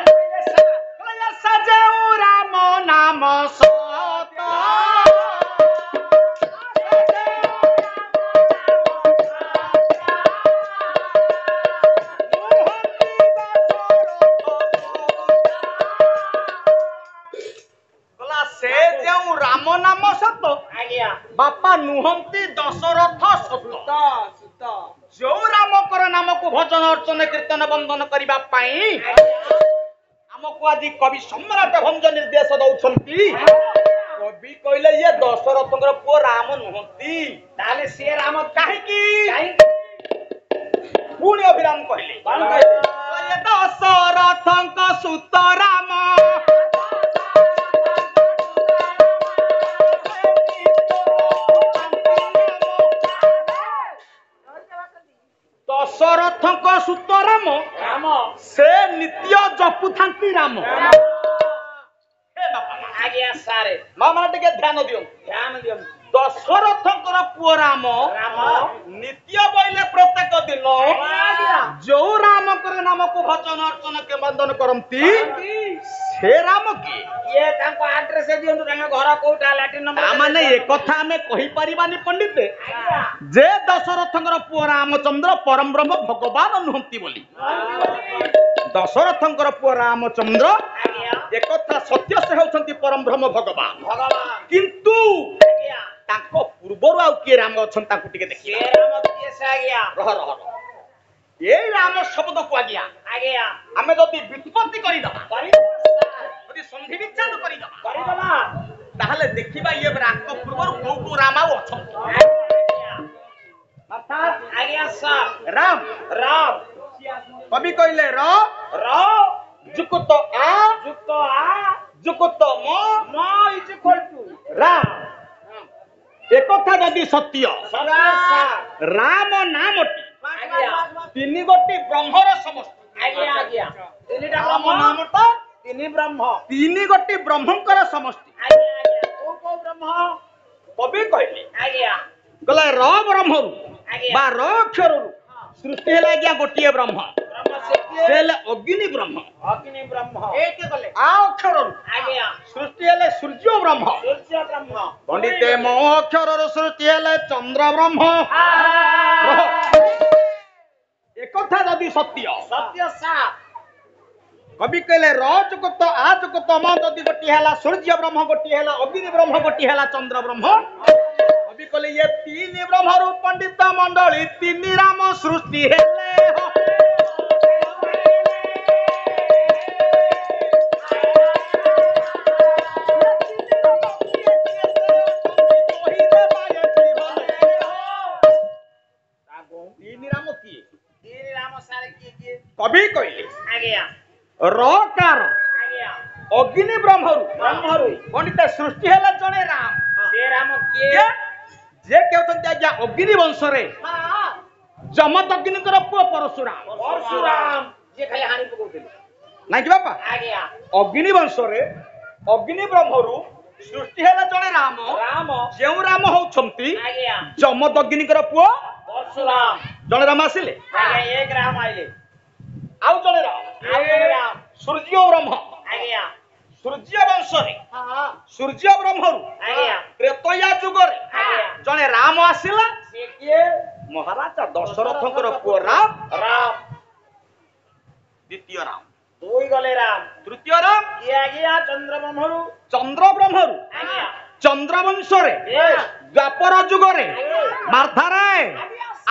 [SPEAKER 6] कया सजेउ राम नाम सत ବାପା ନୁହନ୍ତି ଦଶରଥ ସତ। ଯୋଉ ରାମଙ୍କର ନାମକୁ ଭଜନ ଅର୍ଚ୍ଚନ କୀର୍ତ୍ତନ ବନ୍ଦନ କରିବା ପାଇଁ ଆମକୁ ଆଜି କବି ସମ୍ରାଟ ଭଞ୍ଜ ନିର୍ଦ୍ଦେଶ ଦଉଛନ୍ତି। କବି କହିଲେ ଇଏ ଦଶରଥଙ୍କର ପୁଅ ରାମ ନୁହନ୍ତି।
[SPEAKER 5] ତାହେଲେ ସିଏ ରାମ
[SPEAKER 6] କାହିଁକି? ପୁଣି ଅଭିରାମ କହିଲେ ଦଶରଥଙ୍କ ସୁତ ରାମ ଦଶରଥଙ୍କ ସୁତ ରାମ ସେ ନିତ୍ୟ ଜପୁଥାନ୍ତି ରାମ।
[SPEAKER 5] ଆଜ୍ଞା ସାରେ
[SPEAKER 6] ମା ମାନେ ଟିକେ ଧ୍ୟାନ ଦିଅନ୍ତୁ। ଦଶରଥଙ୍କର ପୁଅ ରାମ ନିତ୍ୟ ବୋଇଲେ ପ୍ରତ୍ୟେକ ଦିନ ଯୋଉ ରାମଙ୍କର ନାମକୁ ଭଜନ ଅର୍ଚ୍ଚନ ବନ୍ଦନ କରନ୍ତି ସେ ରାମ କିଏ?
[SPEAKER 5] ଇଏ ତାଙ୍କ ଆଡ୍ରେସ ଦିଅନ୍ତୁ, ତାଙ୍କ ଘର କୋଉଟା, ଲାଟିନ୍ ନମ୍ବର।
[SPEAKER 6] ମାନେ ଏକଥା ଆମେ କହିପାରିବାନି ପଣ୍ଡିତ ଯେ ଦଶରଥଙ୍କର ପୁଅ ରାମଚନ୍ଦ୍ର ପରମ ବ୍ରହ୍ମ ଭଗବାନ ନୁହନ୍ତି ବୋଲି। ଦଶରଥଙ୍କର ପୁଅ ରାମଚନ୍ଦ୍ର ଏକଥା ସତ୍ୟ, ସେ ହେଉଛନ୍ତି ପରମ ବ୍ରହ୍ମ ଭଗବାନ। କିନ୍ତୁ ତାଙ୍କ ପୂର୍ବରୁ ଆଉ କିଏ ରାମ ଅଛନ୍ତି ତାଙ୍କୁ ଟିକେ ଦେଖିବା। ଏଇ ରାମ ଶବ୍ଦକୁ ଆଜ୍ଞା ଆମେ ଯଦି ବ୍ୟୁତ୍ପତ୍ତି କରିଦବା, ଯଦି ସନ୍ଧି ବିଚ୍ଛେଦ କରିଦବା, ତାହେଲେ ଦେଖିବା ଇଏ ରାମ ପୂର୍ବରୁ କୋଉ କୋଉ ରାମ ଆଉ ଅଛନ୍ତି। ରାମ
[SPEAKER 5] ରାମ
[SPEAKER 6] କବି କହିଲେ ର ଯୁକ୍ତ ଆ ଯୁକ୍ତ ମ ରାମ। একথা যদি সত্য রাম নামটি তিনি গোটি ব্রহ্মর সমষ্টি। রাম নামটা তিনি গোটি ব্রহ্মঙ্কর সমষ্টি। কবি কহিলে গলে র ব্রহ্মরু বা র অক্ষরু সৃষ্টি হেলা আজ্ঞা গোটিয়ে ব্রহ্ম, সে হেলে অগ্নি ব্রহ্ম। আ অক্ষরু সৃষ্টি হেলে সূর্য ব্রহ্ম। পণ্ডিতে ম অক্ষরর সৃষ্টি হেলে চন্দ্র ব্রহ্ম। একথা যদি সত্য কবি কহিলে র যুক্ত আ যুক্ত ম যদি গোটি হেলা সূর্য ব্রহ্ম, গোটি হেলা অগ্নি ব্রহ্ম, গোটি হেলা চন্দ্র ব্রহ্ম। কবি কহিলে ইয়ে তিন ব্রহ্মরু পণ্ডিত মণ্ডলী তিনি রাম সৃষ্টি হেলে। কবি কহিলে রকার অগ্নি ব্রহ্মরু পণ্ডিত সৃষ্টি হেলা জনে রাম। যে কেউଛନ୍ତି আজ্ঞା অগ্নি বংশরে যমদগ্ନିଙ୍କର ପୁଅ ପରଶୁରାମ। ନାଇଁ କି ବାପା? ଅଗ୍ନି ବଂଶରେ ଅଗ୍ନି ବ୍ରହ୍ମରୁ ସୃଷ୍ଟି ହେଲା ଜଣେ ରାମ। ଯେଉଁ ରାମ ହଉଛନ୍ତି ଯମଦଗ୍ନିଙ୍କର ପୁଅ ପରଶୁରାମ। ଜଣେ ରାମ ଆସିଲେ, ଆଉ ଜଣେ ରାମ ସୂର୍ଯ୍ୟ ବ୍ରହ୍ମ। ସୂର୍ଯ୍ୟ ବଂଶରେ ସୂର୍ଯ୍ୟ ବ୍ରହ୍ମରୁ ତ୍ରେତୟା ଯୁଗରେ ଜଣେ ରାମ ଆସିଲା। ମହାରାଜା ଦଶରଥଙ୍କର ପୁଅ ରାମ। ଦ୍ୱିତୀୟ ରାମ ତୃତୀୟ ରାମ ଚନ୍ଦ୍ର ବ୍ରହ୍ମରୁ ଚନ୍ଦ୍ର ବଂଶରେ ଦ୍ୱାପର ଯୁଗରେ ମାର୍ଥାରେ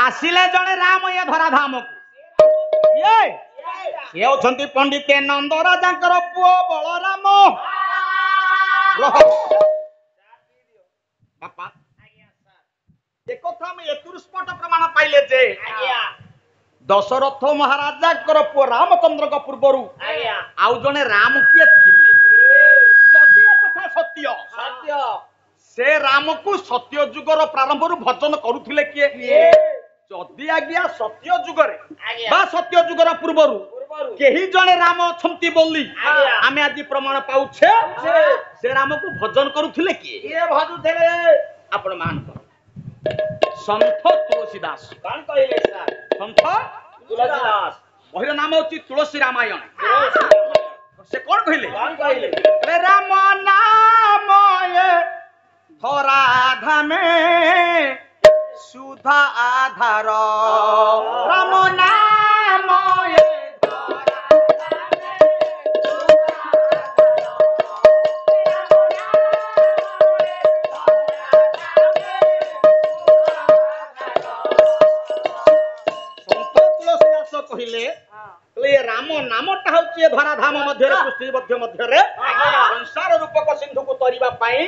[SPEAKER 6] ଆସିଲେ ଜଣେ ରାମ ଏ ଧରାଧାମକୁ। ସେ ହେଉଛନ୍ତି ପଣ୍ଡିତ ନନ୍ଦ ରାଜାଙ୍କର ପୁଅ ବଳରାମ। ବାପା একথা আমি এতুর স্পষ্ট প্রমাণ পাইলে যে দশরথ মহারাজাଙ୍କର পুଅ ରାମଚନ୍ଦ୍ରଙ୍କ ପୂର୍ବରୁ ଆଉ ଜଣେ ରାମ କିଏ ଥିଲେ। ଯଦି ଏକଥା ସତ୍ୟ ସେ ରାମକୁ ସତ୍ୟ ଯୁଗର ପ୍ରାରମ୍ଭରୁ ଭଜନ କରୁଥିଲେ କିଏ? ଯଦି ଆଜ୍ଞା ସତ୍ୟ ଯୁଗରେ ବା ସତ୍ୟ ଯୁଗର ପୂର୍ବରୁ କେହି ଜଣେ ରାମ ଅଛନ୍ତି ବୋଲି ଆମେ ଆଜି ପ୍ରମାଣ ପାଉଛେ, ସେ ରାମକୁ ଭଜନ କରୁଥିଲେ କିଏ? ଆପଣ ମାନ କର ସନ୍ଥ ତୁଳସୀ ଦାସ। ସନ୍ଥ ବହିର ନାମ ହଉଛି ତୁଳସୀ ରାମାୟଣ। ସେ କଣ କହିଲେ? ରାମ ନାମ ଧରାଧାମେ ସୁଧା ଆଧାର। ରାମ ନାମ ହଉଛି ଏ ଧରାଧାମ ମଧ୍ୟରେ ପୃଥିବୀ ମଧ୍ୟରେ ସଂସାର ରୂପକ ସିନ୍ଧୁକୁ ତରିବା ପାଇଁ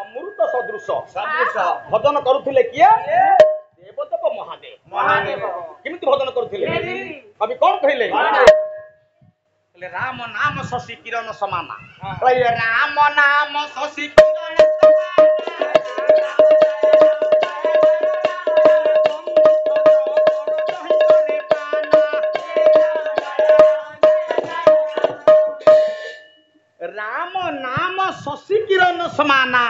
[SPEAKER 6] ଅମୃତ ସଦୃଶ ଭଜନ କରୁଥିଲେ କିଏ? ଦେବଦେବ ମହାଦେବ। କେମିତି ଭଜନ କରୁଥିଲେ? କବି କଣ କହିଲେ? ରାମ ନାମ ଶଶି କିରଣ ସମାନ। ରାମ ନାମ ଶଶି କିରଣ ରାମ ନାମ ଶଶି କିରଣ ସମାନା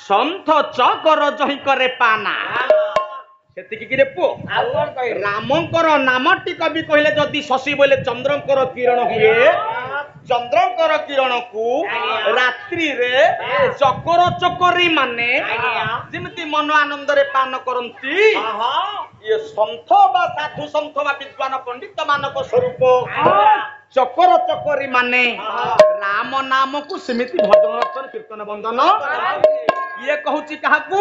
[SPEAKER 6] ସନ୍ଥ ଚକର ଜହି କରେ ପାନା। ସେତିକି କିରେ ପୁଅ? ରାମଙ୍କର ନାମଟି କବି କହିଲେ ଯଦି ଶଶି ବୋଇଲେ ଚନ୍ଦ୍ରଙ୍କର କିରଣ ହୁଏ, ଚନ୍ଦ୍ରଙ୍କର କିରଣକୁ ରାତ୍ରିରେ ଚକର ଚକରୀ ମାନେ ଯେମିତି ମନ ଆନନ୍ଦରେ ପାନ କରନ୍ତି, ଇଏ ସନ୍ଥ ବା ସାଧୁ ସନ୍ଥ ବା ବିଦ୍ୱାନ ପଣ୍ଡିତ ମାନଙ୍କ ସ୍ୱରୂପ ଚକର ଚକରୀ ମାନେ ରାମ ନାମକୁ ସେମିତି ଭଜନ ଅର୍ଚନ କୀର୍ତ୍ତନ ବନ୍ଦନ। ଇଏ କହୁଛି କାହାକୁ?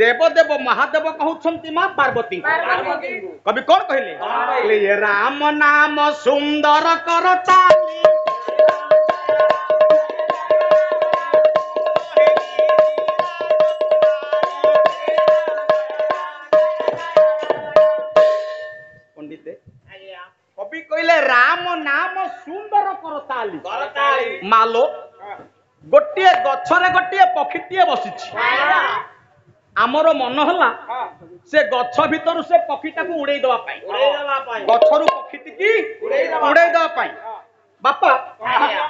[SPEAKER 6] ଦେବଦେବ ମହାଦେବ କହୁଛନ୍ତି ମା ପାର୍ବତୀ। କବି କଣ କହିଲେ? ରାମ ନାମ ସୁନ୍ଦର କର ଚାଲି ପଣ୍ଡିତେ କବି କହିଲେ ରାମ ନାମ ସୁନ୍ଦର କରତାଳି। ମାଲୋ ଗୋଟିଏ ଗଛରେ ଗୋଟିଏ ପକ୍ଷୀଟିଏ ବସିଛି। ଆମର ମନ ହେଲା ସେ ଗଛ ଭିତରୁ ସେ ପକ୍ଷୀଟାକୁ ଉଡେଇ ଦେବା ପାଇଁ, ଗଛରୁ ପକ୍ଷୀଟିକି ଉଡେଇ ଦେବା ପାଇଁ। ବାପା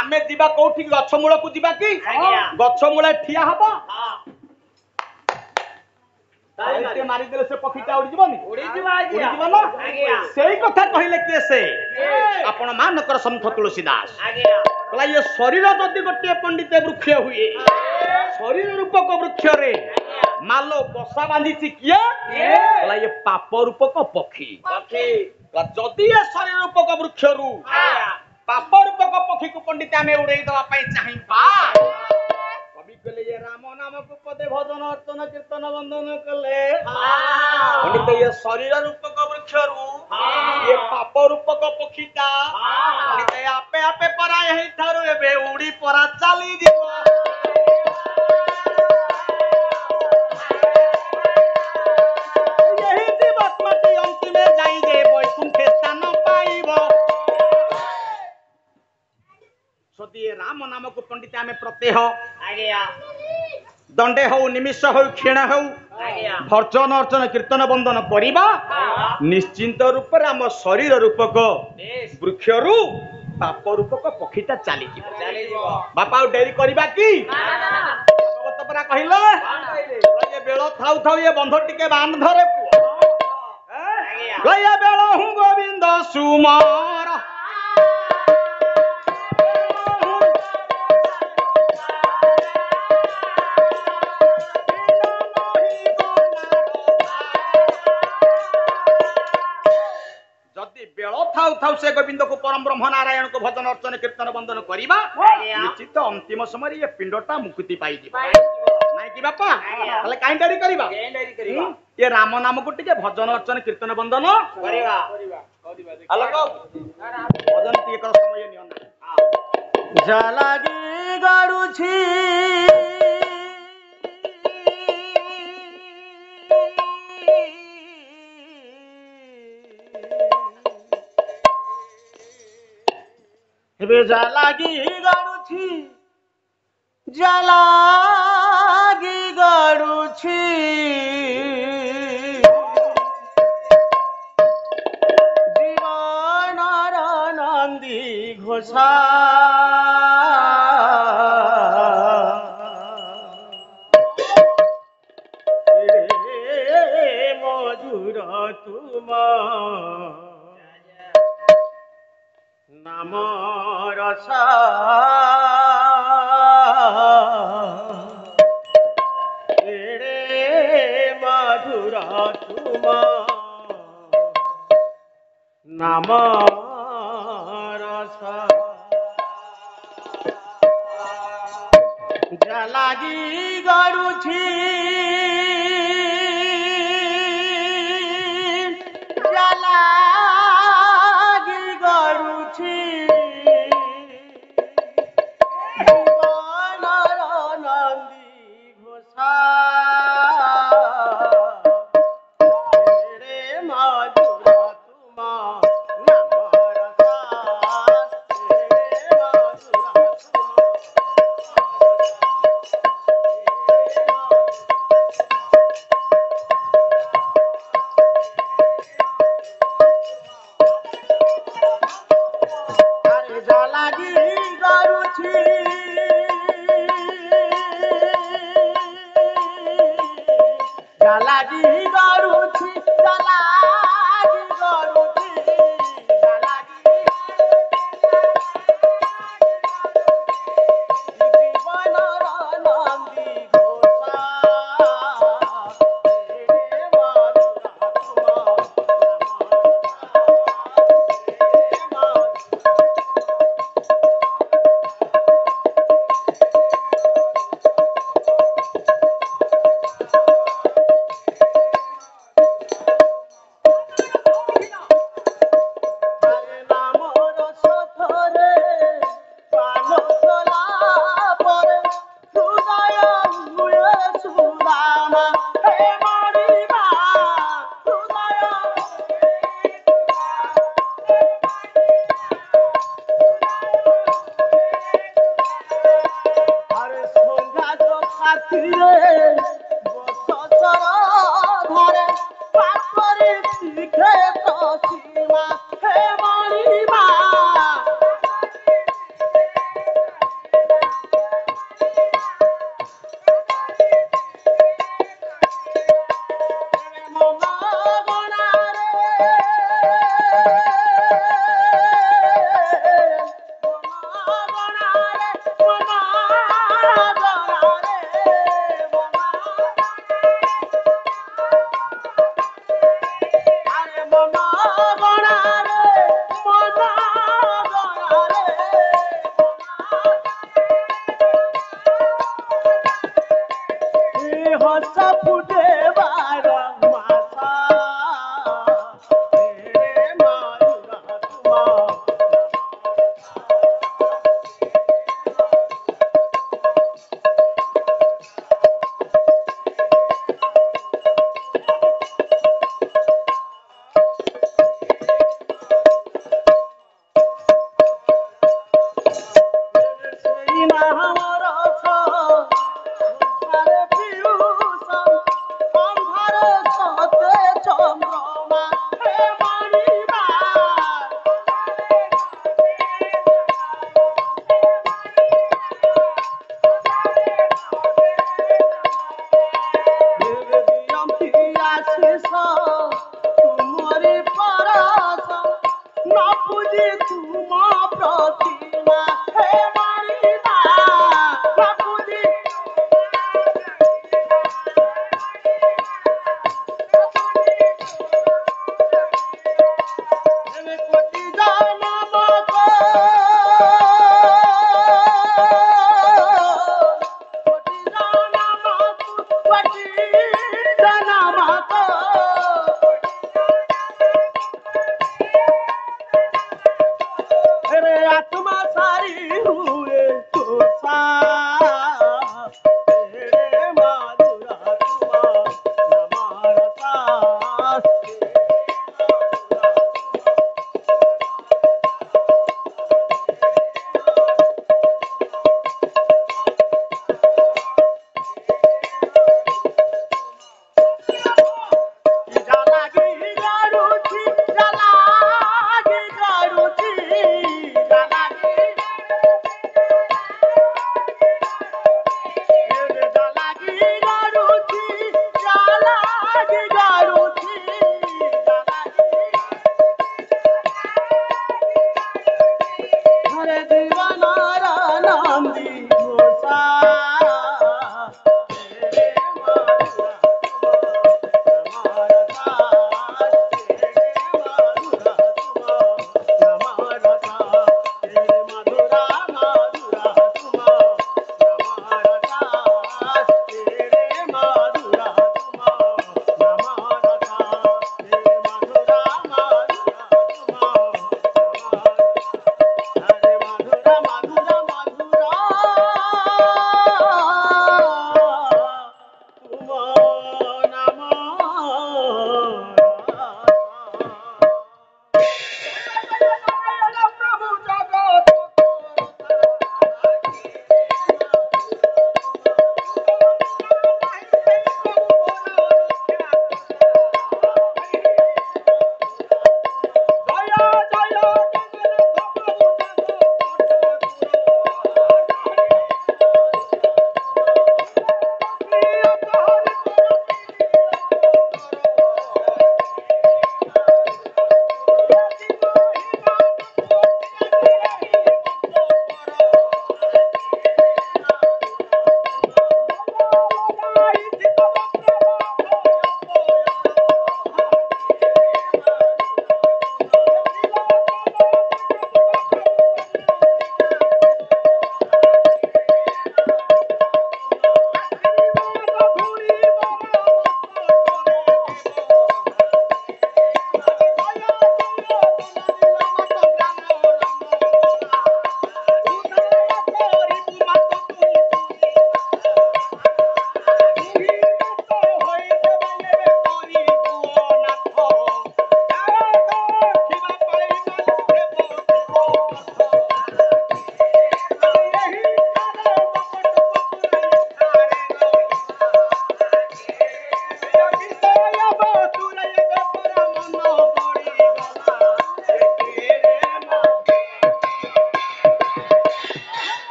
[SPEAKER 6] ଆମେ ଯିବା କୋଉଠି? ଗଛ ମୂଳକୁ ଯିବା କି? ଗଛ ମୂଳେ ଠିଆ ହବ, ମାରିଦେଲେ ସେ ପକ୍ଷୀଟା ଉଡିଯିବନି? ଉଡିଯିବ ନା? ସେଇ କଥା କହିଲେ କିଏ? ସେ ଆପଣ ମାନଙ୍କର ସନ୍ଥ ତୁଳସୀଦାସ। ଇଏ ଶରୀର ଯଦି ଗୋଟିଏ ପଣ୍ଡିତ ବୃକ୍ଷ ହୁଏ, ଶରୀର ରୂପକ ବୃକ୍ଷରେ ମାଲ ବସା ବାନ୍ଧିଛି କିଏ? ଇଏ ପାପ ରୂପକ ପକ୍ଷୀ। ଯଦି ଏ ଶରୀର ରୂପକ ବୃକ୍ଷରୁ ପାପ ରୂପକ ପକ୍ଷୀକୁ ପଣ୍ଡିତ ଆମେ ଉଡେଇ ଦେବା ପାଇଁ ଚାହିଁବା, କବି କହିଲେ ଏ ରାମ ନାମକୁ ପଦେ ଭଜନ ଅର୍ଚ୍ଚନ କୀର୍ତ୍ତନ ବନ୍ଦନ କଲେ ପଣ୍ଡିତ ଏ ଶରୀର ରୂପକ ବୃକ୍ଷରୁ ଏ ପାପ ରୂପକ ପକ୍ଷୀଟା ପଣ୍ଡିତ ଆପେ ଆପେ ପରା ଏହିଠାରୁ ଏବେ ଉଡି ପରା ଚାଲିଯିବ। ଏହି ଜୀବାତ୍ମାଟି ଅନ୍ତିମେ ଯାଇ ଯେ ବୈକୁଣ୍ଠେ ସ୍ଥାନ ପାଇବ। ଯଦି ଏ ରାମ ନାମକୁ ପଣ୍ଡିତ ଆମେ ପ୍ରତ୍ୟହ ଦଣ୍ଡେ ହଉ ନିମିଷ ହଉ କ୍ଷୀଣ ହଉ ଭର୍ଜନ ଅର୍ଚ୍ଚନ କୀର୍ତ୍ତନ ବନ୍ଦନ କରିବା, ନିଶ୍ଚିନ୍ତ ରୂପରେ ଆମ ଶରୀର ରୂପକ ବୃକ୍ଷରୁ ପାପ ରୂପକ ପକ୍ଷୀଟା ଚାଲିଯିବ। ବାପା ଆଉ ଡେରି କରିବା କି? ଭଗବତ ପରା କହିଲେ ଏ ବେଳ ଥାଉ ଥାଉ ଏ ବନ୍ଧ ଟିକେ ବାନ୍ଧ ଧରେ ପୁଅ। ଏ ବେଳ ହୁଁ ଗୋବିନ୍ଦ ସୁମର ବେଳ ଥାଉ ଥାଉ ସେ ଗୋବିନ୍ଦକୁ ପରମ ବ୍ରହ୍ମ ନାରାୟଣକୁ ଭଜନ ଅର୍ଚ୍ଚନ କୀର୍ତ୍ତନ ବନ୍ଦନ କରିବା, ନିଶ୍ଚିତ ଅନ୍ତିମ ସମୟରେ ଏ ପିଣ୍ଡଟା ମୁକ୍ତି ପାଇଯିବ। ନାଇଁ କି ବାପା? ତାହେଲେ କାହିଁ ଡେରି କରିବା? ଏ ରାମ ନାମକୁ ଟିକେ ଭଜନ ଅର୍ଚ୍ଚନ କୀର୍ତ୍ତନ ବନ୍ଦନ କରିବା। ଭଜନ ଟିକେ କର, ସମୟ ନିଅ ନା।
[SPEAKER 7] ଜାଲାଗି ଗାଡୁଛି ଏବେ ଜାଲାଗି ଗାଡୁଛି, ଜାଲାଗି ଗାଡୁଛି ଜୀବନର ନନ୍ଦୀ ଘୋଷା ମଧୁର ତୁମ ନାମ ରସା ଏଡ଼େ ମଧୁର ତୁମ ନାମ ରସା ଜାଲାଗି ଗଡୁଛି ଜାଲାଗି ଗଡୁଛି জালাগি গড়ুছি জালাগি গড়ুছি জালাগি গড়ুছি জালাগি জীবনর নন্দী ঘোষা দিবা